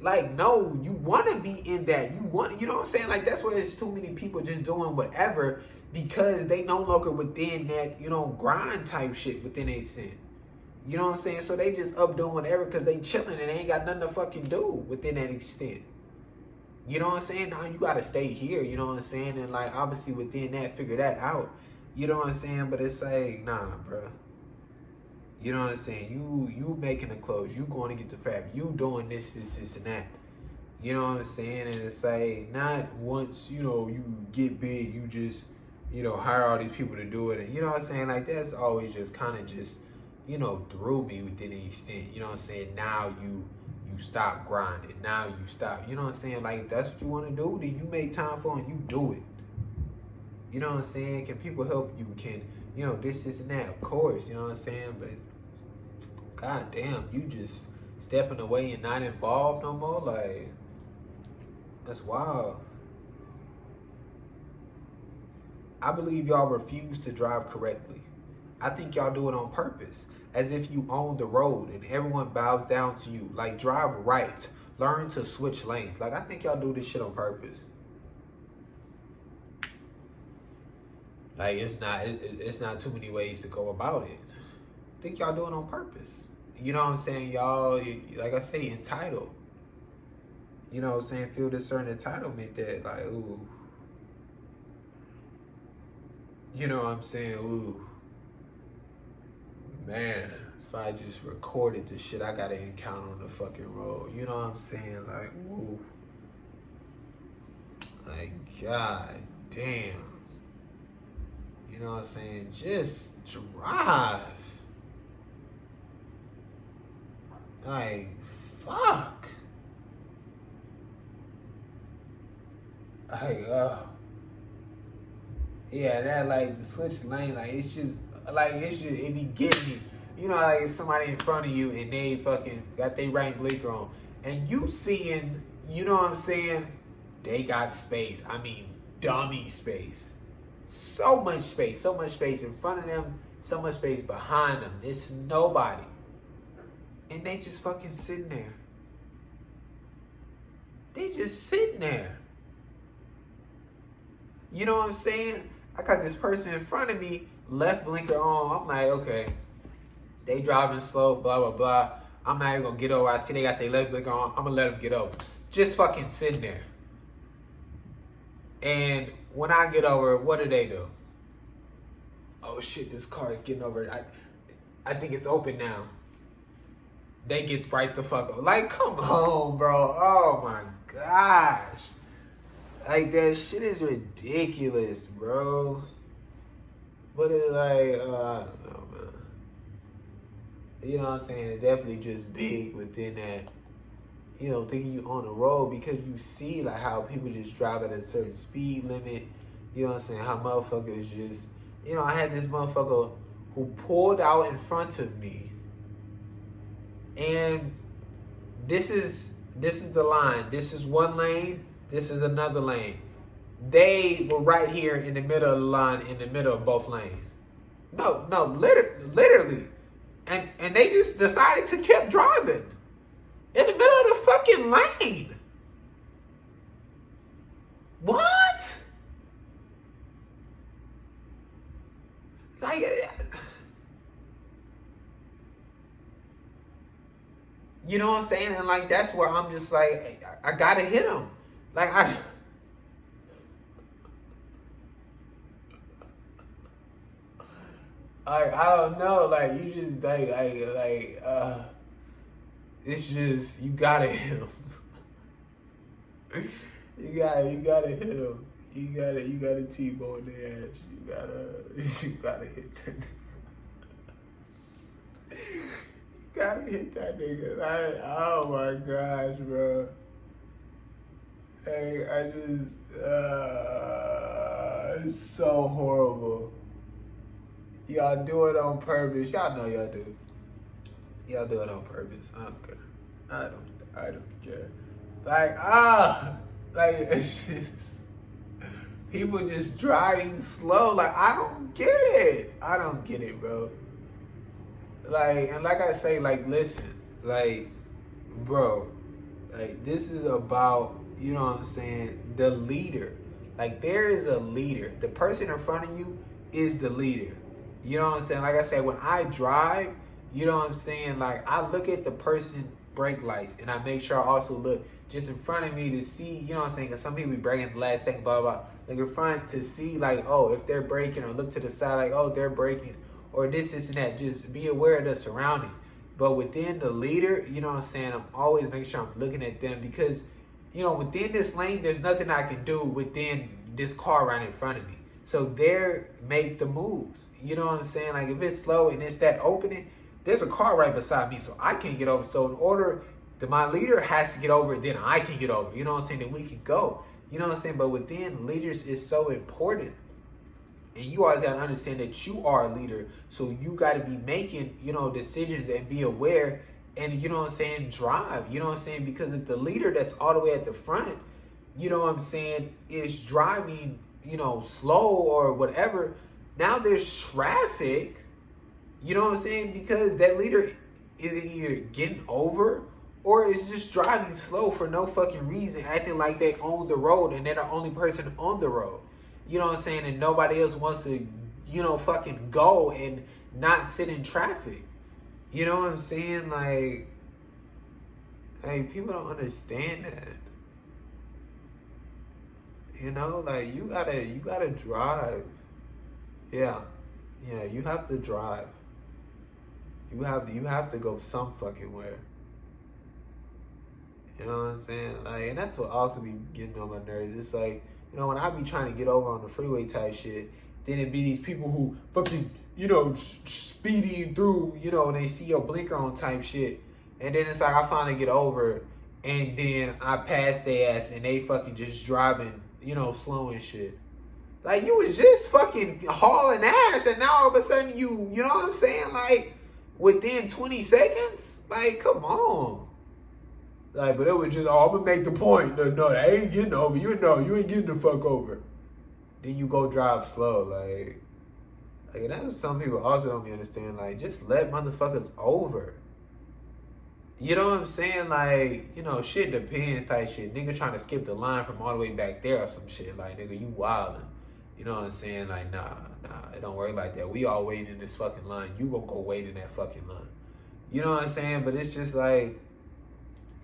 Like, no, you want to be in that. You know what I'm saying? Like, that's why there's too many people just doing whatever because they no longer within that, grind type shit within a sin. You know what I'm saying? So they just up doing whatever because they chilling and they ain't got nothing to fucking do within that extent. You know what I'm saying? Now you got to stay here. You know what I'm saying? And, like, obviously within that, figure that out. You know what I'm saying? But it's like, nah, bro. You know what I'm saying? You making the clothes. You going to get the fabric. You doing this, and that. You know what I'm saying? And it's like, not once, you get big, you just, hire all these people to do it. And you know what I'm saying? Like, that's always just kind of just, threw me within the extent. You know what I'm saying? Now you stop grinding. Now you stop. You know what I'm saying? Like, if that's what you want to do, then you make time for it and you do it. You know what I'm saying? Can people help you? Can, this and that? Of course, you know what I'm saying? But, god damn, you just stepping away and not involved no more? Like, that's wild. I believe y'all refuse to drive correctly. I think y'all do it on purpose. As if you own the road and everyone bows down to you. Like, drive right. Learn to switch lanes. Like, I think y'all do this shit on purpose. Like, it's not too many ways to go about it. I think y'all doing it on purpose. You know what I'm saying? Y'all, like I say, entitled. You know what I'm saying? Feel this certain entitlement that, like, ooh. You know what I'm saying? Ooh. Man, if I just recorded the shit I gotta encounter on the fucking road. You know what I'm saying? Like, ooh. Like, god damn. You know what I'm saying? Just drive. Like, fuck. Like, yeah, that, like, the switch lane, like, it's just, like, it be getting me. You know, like, somebody in front of you and they fucking got their right blinker on. And you seeing, you know what I'm saying? They got space. I mean, dummy space. So much space in front of them, so much space behind them. It's nobody. And they just fucking sitting there. They just sitting there. You know what I'm saying? I got this person in front of me, left blinker on. I'm like, okay, they driving slow, blah, blah, blah. I'm not even gonna get over. I see they got their left blinker on. I'm gonna let them get over. Just fucking sitting there. And when I get over, what do? Oh shit, this car is getting over. I think it's open now. They get right the fuck up. Like, come on, bro. Oh my gosh. Like, that shit is ridiculous, bro. But it's like, I don't know, man. You know what I'm saying? It definitely just big within that, thinking you on the road because you see, like, how people just drive at a certain speed limit. You know what I'm saying? How motherfuckers just, I had this motherfucker who pulled out in front of me. And this is the line. This is one lane. This is another lane. They were right here in the middle of the line, in the middle of both lanes. No, literally. And they just decided to keep driving in the middle of the fucking lane. What? Like, you know what I'm saying? And, like, that's where I'm just like, I gotta hit him. Like, I don't know. Like, you just, it's just, you gotta hit him. you gotta hit him. You gotta T-bone the ass. You gotta hit that nigga. Gotta hit that nigga. Oh my gosh, bro. Hey, I just, it's so horrible. Y'all do it on purpose. Y'all know y'all do. Y'all do it on purpose. I don't care. I don't care. Like it's just people just driving slow. Like I don't get it. I don't get it, bro. Like and like I say, like listen, like bro, like this is about you know what I'm saying, the leader. Like there is a leader. The person in front of you is the leader. You know what I'm saying? Like I said, when I drive, you know what I'm saying? Like I look at the person brake lights and I make sure I also look just in front of me to see, you know what I'm saying? Because some people be braking at the last second, blah, blah, blah. Like in front to see like, oh, if they're braking or look to the side like, oh, they're braking or this and that. Just be aware of the surroundings. But within the leader, you know what I'm saying? I'm always making sure I'm looking at them because, you know, within this lane, there's nothing I can do within this car right in front of me. So there make the moves. You know what I'm saying? Like if it's slow and it's that opening, there's a car right beside me, so I can't get over. So in order that my leader has to get over, then I can get over. You know what I'm saying? Then we can go. You know what I'm saying? But within leaders is so important. And you always gotta understand that you are a leader. So you gotta be making, you know, decisions and be aware and you know what I'm saying, drive. You know what I'm saying? Because if the leader that's all the way at the front, you know what I'm saying, is driving, you know, slow or whatever, now there's traffic. You know what I'm saying? Because that leader is either getting over or is just driving slow for no fucking reason, acting like they own the road and they're the only person on the road. You know what I'm saying? And nobody else wants to, you know, fucking go and not sit in traffic. You know what I'm saying? Like, hey, people don't understand that. You know, like you gotta drive. Yeah, you have to drive. You have to go some fucking where. You know what I'm saying? Like, and that's what also be getting on my nerves. It's like, you know, when I be trying to get over on the freeway type shit, then it be these people who fucking, you know, speeding through, you know, and they see your blinker on type shit. And then it's like I finally get over and then I pass their ass and they fucking just driving, you know, slow and shit. Like, you was just fucking hauling ass and now all of a sudden you know what I'm saying? Like, within 20 seconds? Like, come on. Like, but it was just, oh, I'm gonna make the point. No, I ain't getting over. You know, you ain't getting the fuck over. Then you go drive slow. Like that's some people also don't understand. Like, just let motherfuckers over. You know what I'm saying? Like, you know, shit depends type shit. Nigga trying to skip the line from all the way back there or some shit. Like, nigga, you wildin'. You know what I'm saying? Like, nah, it don't work like that. We all waiting in this fucking line. You gonna go wait in that fucking line. You know what I'm saying? But it's just like,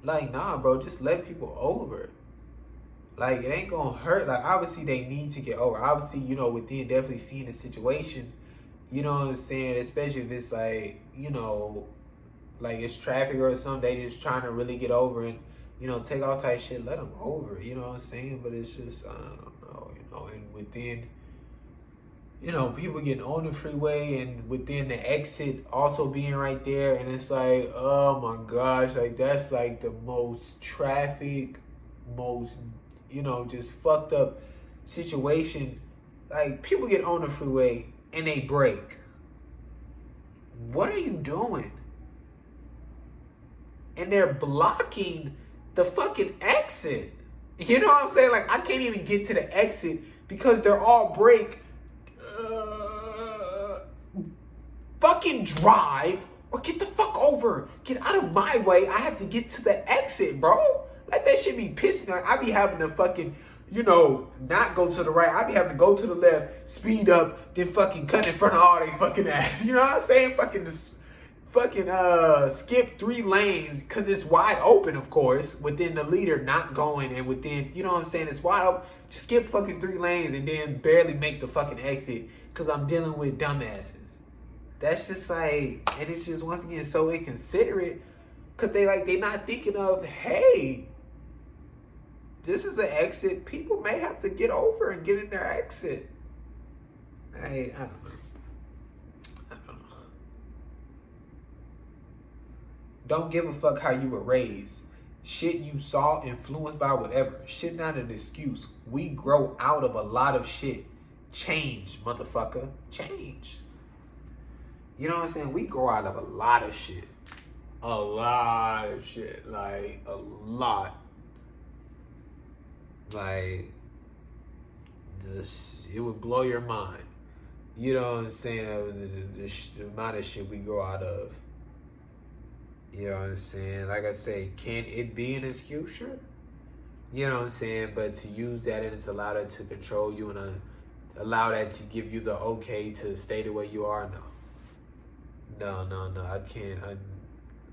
nah, bro, just let people over. Like, it ain't gonna hurt. Like, obviously, they need to get over. Obviously, you know, within definitely seeing the situation, you know what I'm saying? Especially if it's like, you know, like it's traffic or something, they just trying to really get over and, you know, take off type shit, let them over, you know what I'm saying? But it's just, I don't know, you know, and within, you know, people getting on the freeway and within the exit also being right there. And it's like, oh my gosh, like that's like the most traffic, most, you know, just fucked up situation. Like people get on the freeway and they brake. What are you doing? And they're blocking the fucking exit. You know what I'm saying? Like I can't even get to the exit because they're all brake. Fucking drive or get the fuck over. Get out of my way. I have to get to the exit, bro. Like that shit be pissing. Like I be having to fucking, you know, not go to the right. I be having to go to the left, speed up, then fucking cut in front of all they fucking ass. You know what I'm saying? Fucking skip 3 lanes because it's wide open, of course, within the leader not going and within, you know what I'm saying, it's wide open. Skip fucking 3 lanes and then barely make the fucking exit because I'm dealing with dumbasses. That's just like, and it's just once again so inconsiderate because they not thinking of, hey, this is an exit. People may have to get over and get in their exit. Hey, I don't know. Don't give a fuck how you were raised. Shit you saw, influenced by whatever. Shit not an excuse. We grow out of a lot of shit. Change, motherfucker. Change. You know what I'm saying? We grow out of a lot of shit. A lot of shit. Like, a lot. Like, just, it would blow your mind. You know what I'm saying? The amount of shit we grow out of. You know what I'm saying? Like I say, can it be an excuse? Sure. You know what I'm saying? But to use that and to allow that to control you and allow that to give you the okay to stay the way you are, no. No. I can't.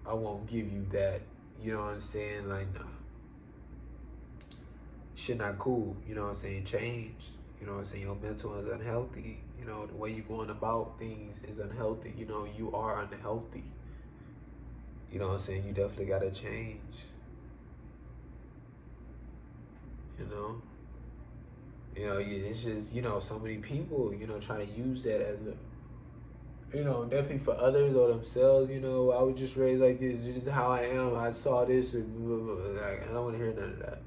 I won't give you that. You know what I'm saying? Like, no. Shit not cool. You know what I'm saying? Change. You know what I'm saying? Your mental is unhealthy. You know, the way you're going about things is unhealthy. You know, you are unhealthy. You know what I'm saying? You definitely got to change. You know? You know, it's just, you know, so many people, you know, trying to use that as a, you know, definitely for others or themselves, you know, I was just raised like this. This is how I am. I saw this. And blah, blah, blah. Like, I don't want to hear none of that.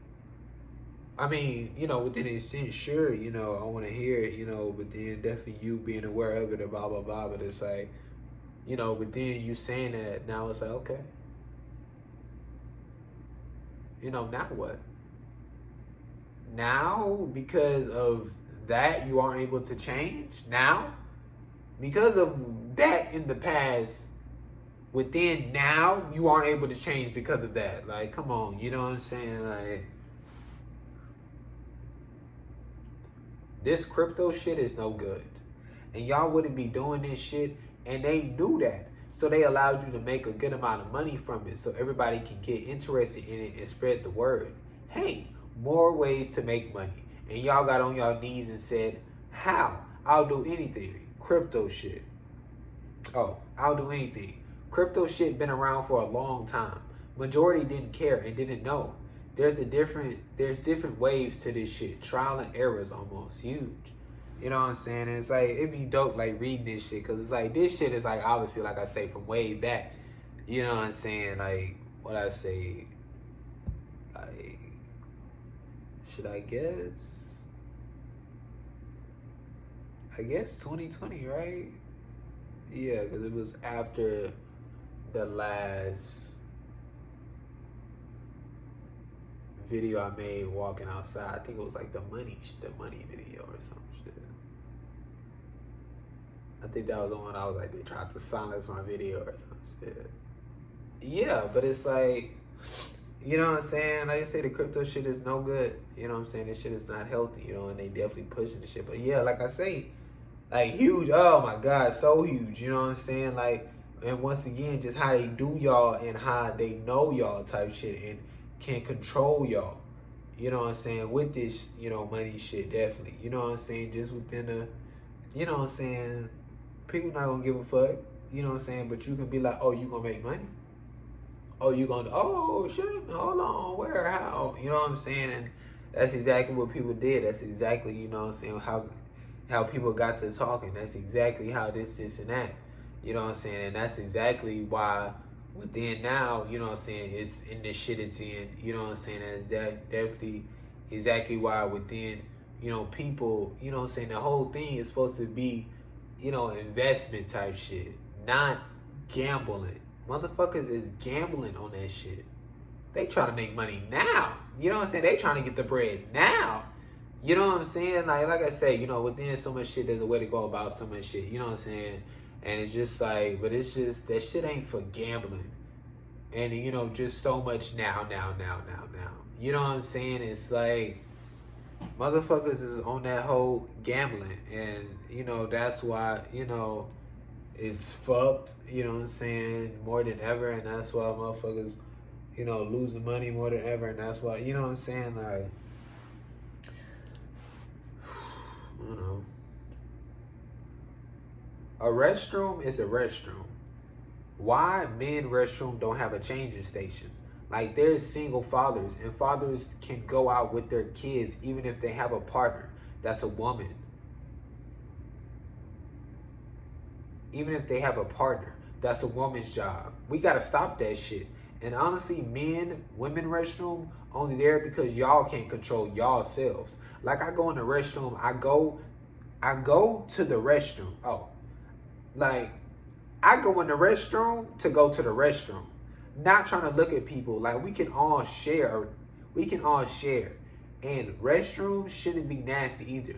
I mean, you know, within a sense, sure, you know, I want to hear it, you know, but then definitely you being aware of it and blah, blah, blah. But it's like, you know, but then you saying that, now it's like, okay. You know, now what? Now, because of that, you aren't able to change? Now? Because of that in the past, within now, you aren't able to change because of that. Like, come on, you know what I'm saying? Like, this crypto shit is no good. And y'all wouldn't be doing this shit. And they knew that. So they allowed you to make a good amount of money from it so everybody can get interested in it and spread the word. Hey, more ways to make money. And y'all got on y'all knees and said, how? I'll do anything. Crypto shit. Oh, I'll do anything. Crypto shit been around for a long time. Majority didn't care and didn't know. There's different waves to this shit. Trial and error is almost huge. You know what I'm saying? And it's like, it'd be dope, like, reading this shit. Because it's like, this shit is, like, obviously, like I say, from way back. You know what I'm saying? Like, what I say, like, should I guess? I guess 2020, right? Yeah, because it was after the last video I made walking outside. I think it was, like, the money video or some shit. I think that was the one I was like, they tried to silence my video or some shit. Yeah, but it's like, you know what I'm saying? Like I say, the crypto shit is no good. You know what I'm saying? This shit is not healthy, you know, and they definitely pushing the shit. But yeah, like I say, like huge, oh my God, so huge, you know what I'm saying? Like, and once again, just how they do y'all and how they know y'all type shit and can control y'all. You know what I'm saying? With this, you know, money shit, definitely. You know what I'm saying? Just within the, you know what I'm saying? People not gonna give a fuck, you know what I'm saying? But you can be like, oh, you gonna make money? Oh, you gonna, oh, shit, hold on, where, how? You know what I'm saying? And that's exactly what people did. That's exactly, you know what I'm saying, how people got to talking. That's exactly how this and that. You know what I'm saying? And that's exactly why within now, you know what I'm saying, it's in the shit it's in. You know what I'm saying? And that definitely exactly why within, you know, people, you know what I'm saying, the whole thing is supposed to be, you know, investment type shit, not gambling. Motherfuckers is gambling on that shit. They trying to make money now. You know what I'm saying? They trying to get the bread now. You know what I'm saying? Like I say, you know, within so much shit, there's a way to go about so much shit. You know what I'm saying? And it's just like, but it's just, that shit ain't for gambling. And, you know, just so much now. You know what I'm saying? It's like, motherfuckers is on that whole gambling. And, you know, that's why, you know, it's fucked, you know what I'm saying, more than ever. And that's why motherfuckers, you know, losing money more than ever. And that's why, you know what I'm saying, like, I don't know. A restroom is a restroom. Why men restroom don't have a changing station? Like, there's single fathers, and fathers can go out with their kids even if they have a partner that's a woman. Even if they have a partner, that's a woman's job. We gotta stop that shit. And honestly, women restroom only there because y'all can't control y'all selves. Like I go in the restroom, I go to the restroom. Oh, like I go in the restroom to go to the restroom. Not trying to look at people. Like we can all share. We can all share. And restrooms shouldn't be nasty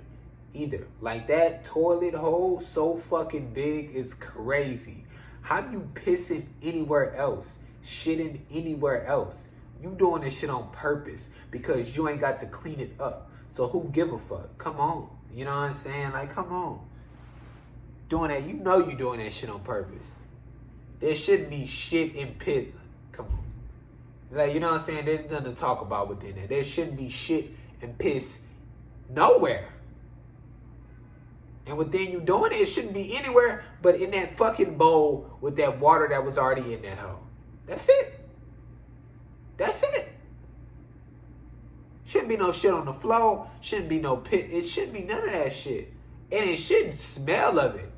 either. Like that toilet hole so fucking big is crazy. How you pissing anywhere else? Shitting anywhere else? You doing this shit on purpose because you ain't got to clean it up. So who give a fuck? Come on. You know what I'm saying? Like, come on. Doing that, you know you doing that shit on purpose. There shouldn't be shit and piss. Come on. Like, you know what I'm saying? There's nothing to talk about within that. There shouldn't be shit and piss nowhere. And within you doing it shouldn't be anywhere but in that fucking bowl with that water that was already in that hole. That's it. That's it. Shouldn't be no shit on the floor. Shouldn't be no pit. It shouldn't be none of that shit. And it shouldn't smell of it.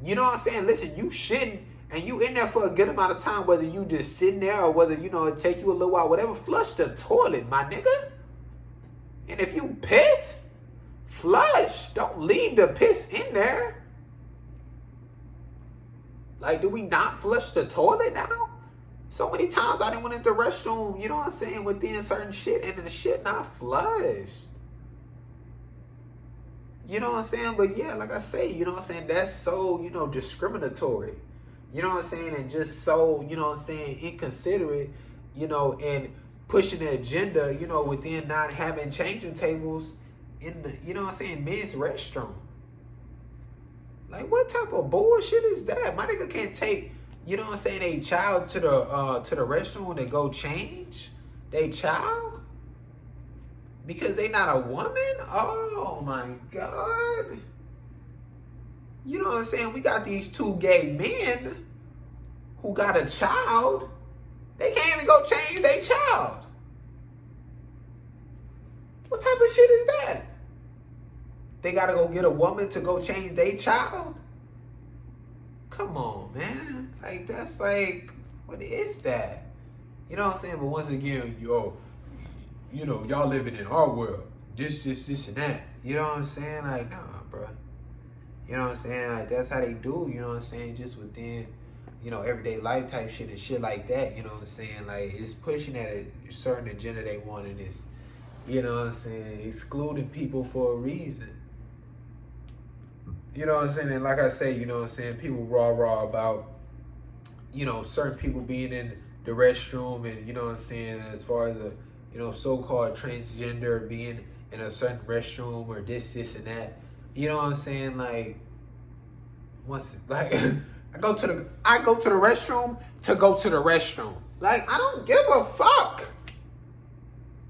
You know what I'm saying? Listen, you shouldn't, and you in there for a good amount of time, whether you just sitting there or whether, you know, it take you a little while, whatever, flush the toilet, my nigga. And if you piss, flush. Don't leave the piss in there. Like, do we not flush the toilet now? So many times I didn't went into the restroom, you know what I'm saying, within certain shit, and the shit not flushed. You know what I'm saying? But yeah, like I say, you know what I'm saying, that's so, you know, discriminatory. You know what I'm saying? And just so, you know what I'm saying, inconsiderate, you know, and pushing the agenda, you know, within not having changing tables in the, you know what I'm saying, men's restroom. Like, what type of bullshit is that? My nigga can't take, you know what I'm saying, a child to the restroom to go change? They child? Because they not a woman? Oh my God. You know what I'm saying? We got these two gay men who got a child. They can't even go change their child. What type of shit is that? They gotta go get a woman to go change their child? Come on, man. Like, that's like, what is that? You know what I'm saying? But once again, you know, y'all living in our world. This, and that. You know what I'm saying? Like, nah, bro. You know what I'm saying? Like, that's how they do, you know what I'm saying? Just within, you know, everyday life type shit and shit like that. You know what I'm saying? Like, it's pushing at a certain agenda they want in this. You know what I'm saying? Excluding people for a reason. You know what I'm saying? And like I say, you know what I'm saying? People raw about, you know, certain people being in the restroom and, you know what I'm saying, as far as a, you know, so-called transgender being in a certain restroom or this, and that. You know what I'm saying? Like, once, like, I go to the restroom to go to the restroom. Like, I don't give a fuck.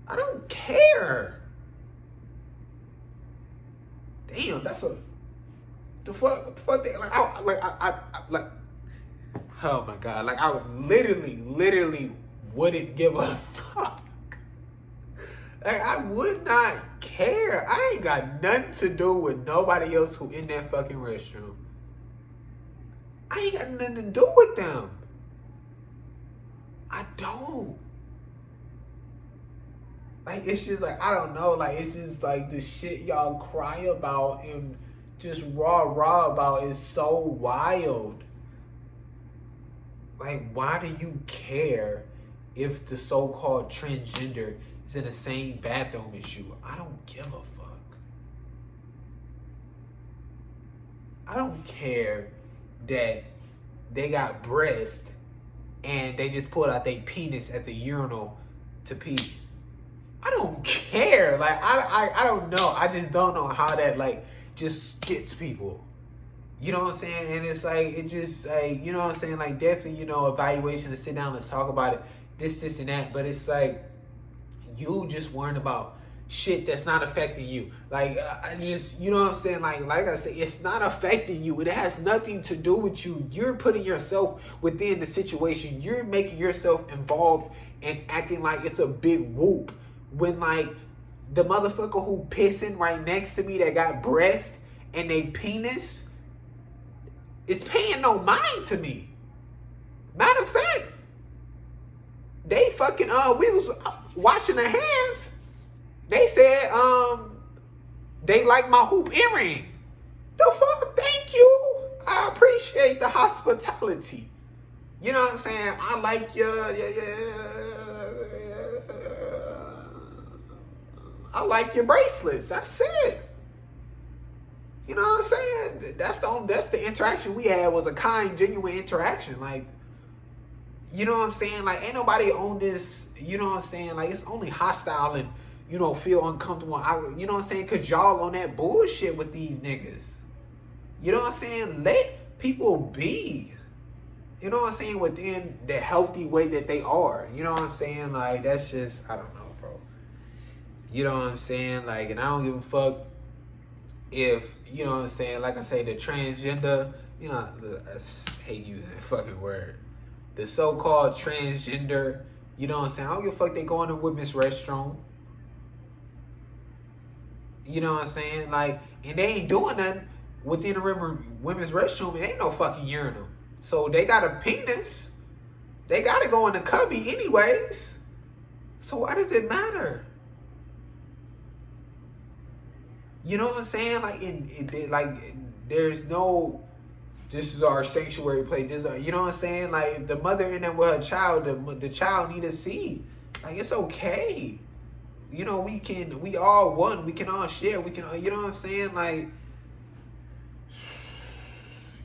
I don't care. Damn, that's a, the fuck thing. Like, like, oh my God. Like, I would literally wouldn't give a fuck. Like, I would not care. I ain't got nothing to do with nobody else who in that fucking restroom. I ain't got nothing to do with them. I don't. Like, it's just like, I don't know. Like, it's just like the shit y'all cry about and just raw about is so wild. Like, why do you care if the so-called transgender is in the same bathroom as you? I don't give a fuck. I don't care that they got breasts and they just pulled out their penis at the urinal to pee. I don't care. Like, I don't know. I just don't know how that, like, just gets people. You know what I'm saying? And it's like, it just, like, you know what I'm saying? Like, definitely, you know, evaluation to sit down, let's talk about it, this, and that. But it's like, you just worrying about shit that's not affecting you. Like, I just, you know what I'm saying? Like I said, it's not affecting you. It has nothing to do with you. You're putting yourself within the situation. You're making yourself involved and acting like it's a big whoop. When, like, the motherfucker who pissing right next to me that got breast and they penis is paying no mind to me. Matter of fact, They fucking, we was washing the hands. They said, they like my hoop earring. The fuck? Thank you. I appreciate the hospitality. You know what I'm saying? I like I like your bracelets. That's it. You know what I'm saying? That's the interaction we had, was a kind, genuine interaction. Like, you know what I'm saying? Like, ain't nobody on this, you know what I'm saying? Like, it's only hostile and, you know, feel uncomfortable. You know what I'm saying? Because y'all on that bullshit with these niggas. You know what I'm saying? Let people be. You know what I'm saying? Within the healthy way that they are. You know what I'm saying? Like, that's just, I don't know, bro. You know what I'm saying? Like, and I don't give a fuck if, you know what I'm saying? Like I say, the transgender, you know, I hate using that fucking word. The so-called transgender, you know what I'm saying? I don't give a fuck they go in the women's restroom. You know what I'm saying? Like, and they ain't doing nothing within the women's restroom. It ain't no fucking urinal. So they got a penis. They got to go in the cubby anyways. So why does it matter? You know what I'm saying? Like, there's no, this is our sanctuary place. You know what I'm saying? Like, the mother in there with her child, the child need to see. Like, it's okay. You know, we all one. We can all share. We can, you know what I'm saying? Like,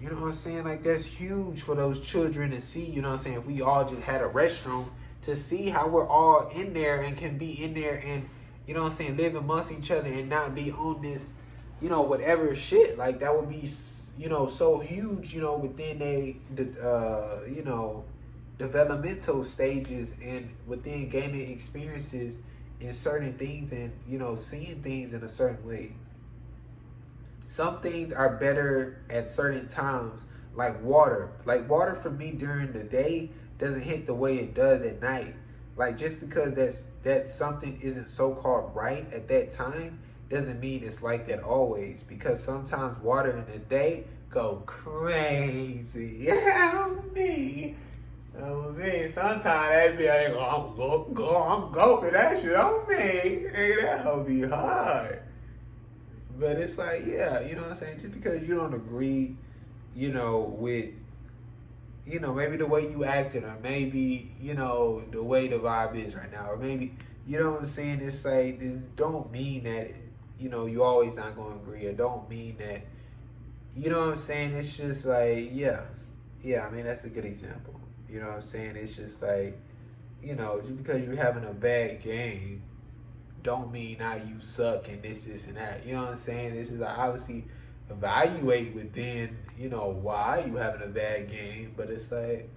you know what I'm saying? Like, that's huge for those children to see, you know what I'm saying? If we all just had a restroom, to see how we're all in there and can be in there and, you know what I'm saying, live amongst each other and not be on this, you know, whatever shit. Like, that would be, you know, so huge, you know, within you know, developmental stages and within gaining experiences in certain things and, you know, seeing things in a certain way. Some things are better at certain times, like water. Like, water for me during the day doesn't hit the way it does at night. Like, just because that something isn't so-called right at that time doesn't mean it's like that always. Because sometimes water in the day go crazy. Oh me. Sometimes that be like, I'm gulping that shit on me. Hey, that'll be hard. But it's like, yeah, you know what I'm saying? Just because you don't agree, you know, with, you know, maybe the way you acting, or maybe, you know, the way the vibe is right now, or maybe, you know what I'm saying? It's like, this don't mean that, you know, you always not going to agree, or don't mean that, you know what I'm saying? It's just like, yeah, I mean, that's a good example. You know what I'm saying? It's just like, you know, just because you're having a bad game, don't mean now you suck and this and that. You know what I'm saying? It's just like, obviously evaluate within, you know, why you having a bad game. But it's like,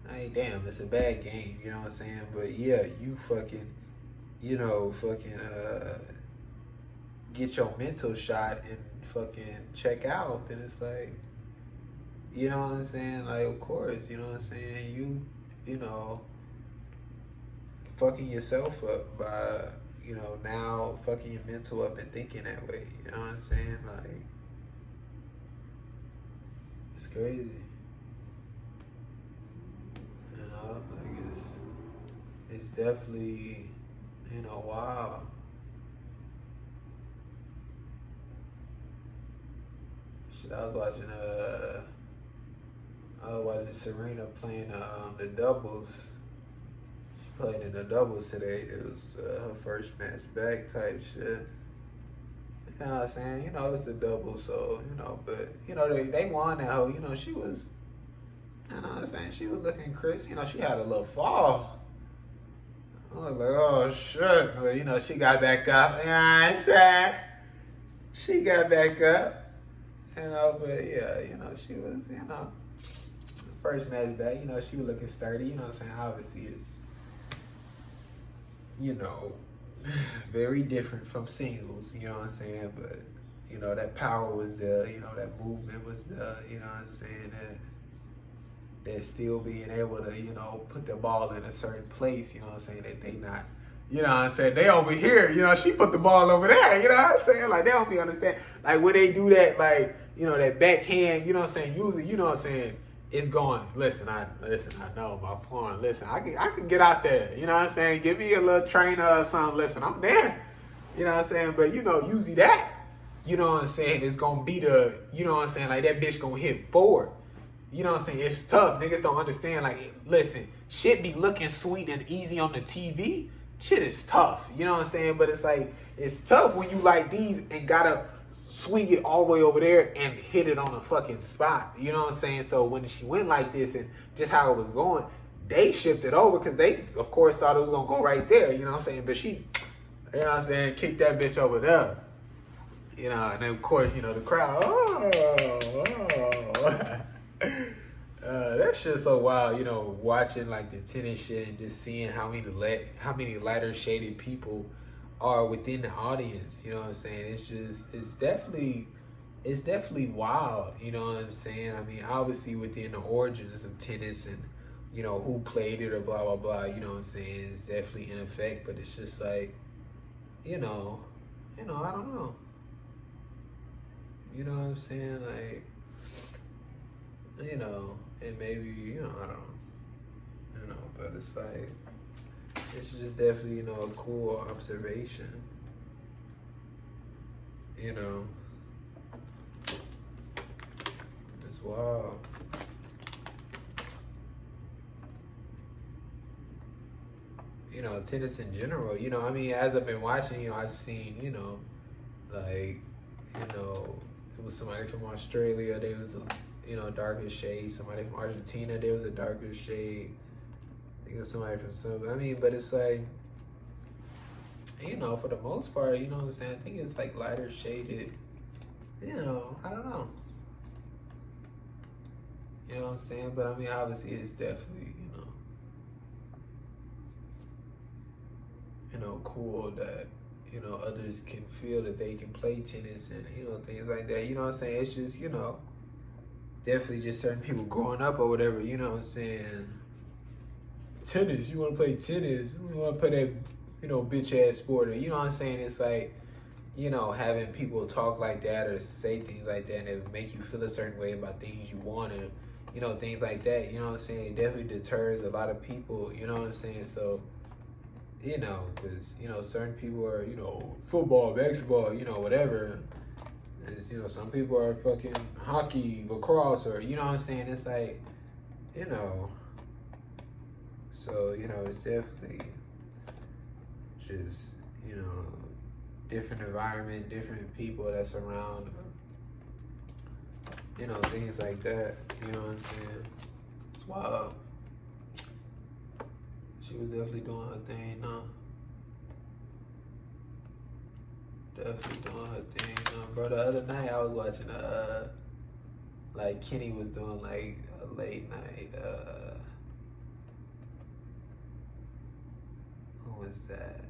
hey, damn, it's a bad game. You know what I'm saying? But yeah, you fucking, you know, get your mental shot and fucking check out. Then it's like, you know what I'm saying? Like, of course, you know what I'm saying? You know, fucking yourself up by, you know, now fucking your mental up and thinking that way. You know what I'm saying? Like, it's crazy. You know, like, it's definitely, you know, wow. Shit, I was watching Serena playing the doubles. Played in the doubles today. It was her first match back type shit. You know what I'm saying? You know, it's the doubles, so, you know, but, you know, they won that hoe. You know, she was, you know what I'm saying? She was looking crisp. You know, she had a little fall. I was like, oh, shit. But, you know, she got back up. You know what I'm saying? She got back up. You know, but, yeah, you know, she was, you know, first match back. You know, she was looking sturdy. You know what I'm saying? Obviously, it's, you know, very different from singles, you know what I'm saying? But, you know, that power was there, you know, that movement was there, you know what I'm saying? That still being able to, you know, put the ball in a certain place, you know what I'm saying? That they not, you know what I'm saying? They over here, you know, she put the ball over there, you know what I'm saying? Like, they don't be understand. Like, when they do that, like, you know, that backhand, you know what I'm saying? Usually, you know what I'm saying? it's going. Listen, I know my porn. Listen, I can get out there. You know what I'm saying? Give me a little trainer or something. Listen, I'm there. You know what I'm saying? But you know, usually that, you know what I'm saying, it's gonna be the, you know what I'm saying, like that bitch gonna hit forward. You know what I'm saying? It's tough. Niggas don't understand. Like, listen, shit be looking sweet and easy on the TV. Shit is tough. You know what I'm saying? But it's like, it's tough when you like these and gotta swing it all the way over there and hit it on a fucking spot. You know what I'm saying? So when she went like this and just how it was going, they shifted over because they, of course, thought it was gonna go right there. You know what I'm saying? But she, you know what I'm saying, kicked that bitch over there. You know, and then of course, you know, the crowd, that shit's so wild, you know, watching like the tennis shit and just seeing how many lighter shaded people are within the audience. You know what I'm saying? It's definitely wild. You know what I'm saying? I mean, obviously within the origins of tennis and, you know, who played it or blah blah blah. You know what I'm saying? It's definitely in effect, but it's just like, you know, I don't know. You know what I'm saying? Like, you know, and maybe, you know, I don't know. You know, but it's like, it's just definitely, you know, a cool observation. You know, it's wild. You know, tennis in general, you know, I mean, as I've been watching, you know, I've seen, you know, like, you know, it was somebody from Australia, there was a, you know, darker shade. Somebody from Argentina, there was a darker shade. I think it was somebody from some, I mean, but it's like, you know, for the most part, you know what I'm saying? I think it's like lighter shaded. You know, I don't know. You know what I'm saying? But I mean, obviously, it's definitely, you know, cool that, you know, others can feel that they can play tennis and, you know, things like that. You know what I'm saying? It's just, you know, definitely just certain people growing up or whatever, you know what I'm saying? Tennis, you want to play tennis? You want to play that, you know, bitch ass sport? Or, you know what I'm saying? It's like, you know, having people talk like that or say things like that and it make you feel a certain way about things you want and, you know, things like that. You know what I'm saying? It definitely deters a lot of people, you know what I'm saying? So, you know, because, you know, certain people are, you know, football, basketball, you know, whatever. It's, you know, some people are fucking hockey, lacrosse, or, you know what I'm saying? It's like, you know, so, you know, it's definitely just, you know, different environment, different people that's around, you know, things like that, you know what I'm saying? It's wild. She was definitely doing her thing, no. Definitely doing her thing, no. Bro, the other night I was watching, like Kenny was doing like a late night, who was that?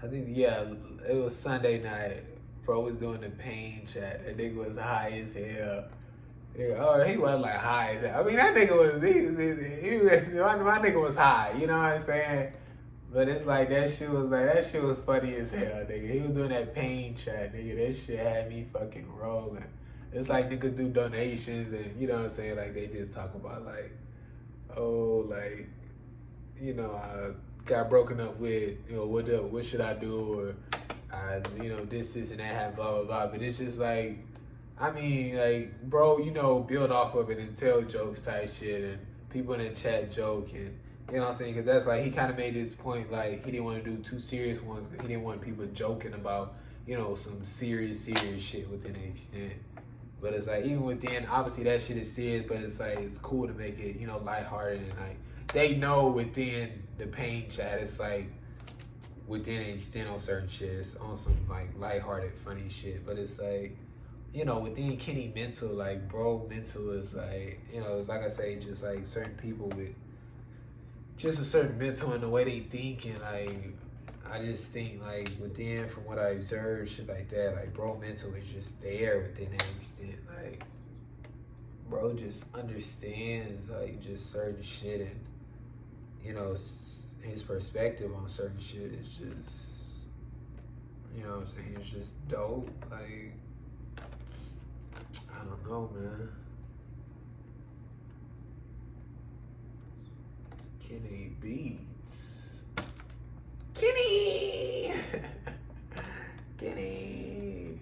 I think, yeah, it was Sunday night. Bro was doing the pain chat. That nigga was high as hell. Oh, he wasn't like high as hell. I mean, that nigga was, my nigga was high, you know what I'm saying? But it's like, that shit was funny as hell, nigga. He was doing that pain chat, nigga. That shit had me fucking rolling. It's like niggas do donations and, you know what I'm saying, like they just talk about like, oh, like, you know, I got broken up with, you know, what should I do? Or, you know, this and that happened, blah, blah, blah. But it's just like, I mean, like, bro, you know, build off of it and tell jokes type shit and people in the chat joke and, you know what I'm saying? Because that's like, he kind of made his point, like, he didn't want to do too serious ones because he didn't want people joking about, you know, some serious shit within an extent. But it's like, even within, obviously that shit is serious, but it's like, it's cool to make it, you know, lighthearted and like, they know within the pain chat, it's like, within an extent on certain shit, it's on some like lighthearted, funny shit. But it's like, you know, within Kenny mental, like, bro mental is like, you know, like I say, just like certain people with just a certain mental in the way they think, and like, I just think like within, from what I observed, shit like that, like, bro mental is just there within that extent. Like, bro just understands like just certain shit, and, you know, his perspective on certain shit is just, you know what I'm saying, it's just dope. Like, I don't know, man. Kenny Beats. Kenny! Kenny!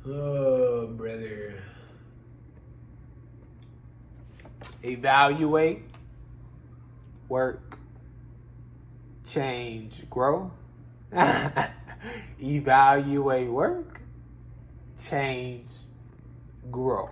Oh, brother. Evaluate, work, change, grow. Evaluate, work, change, grow.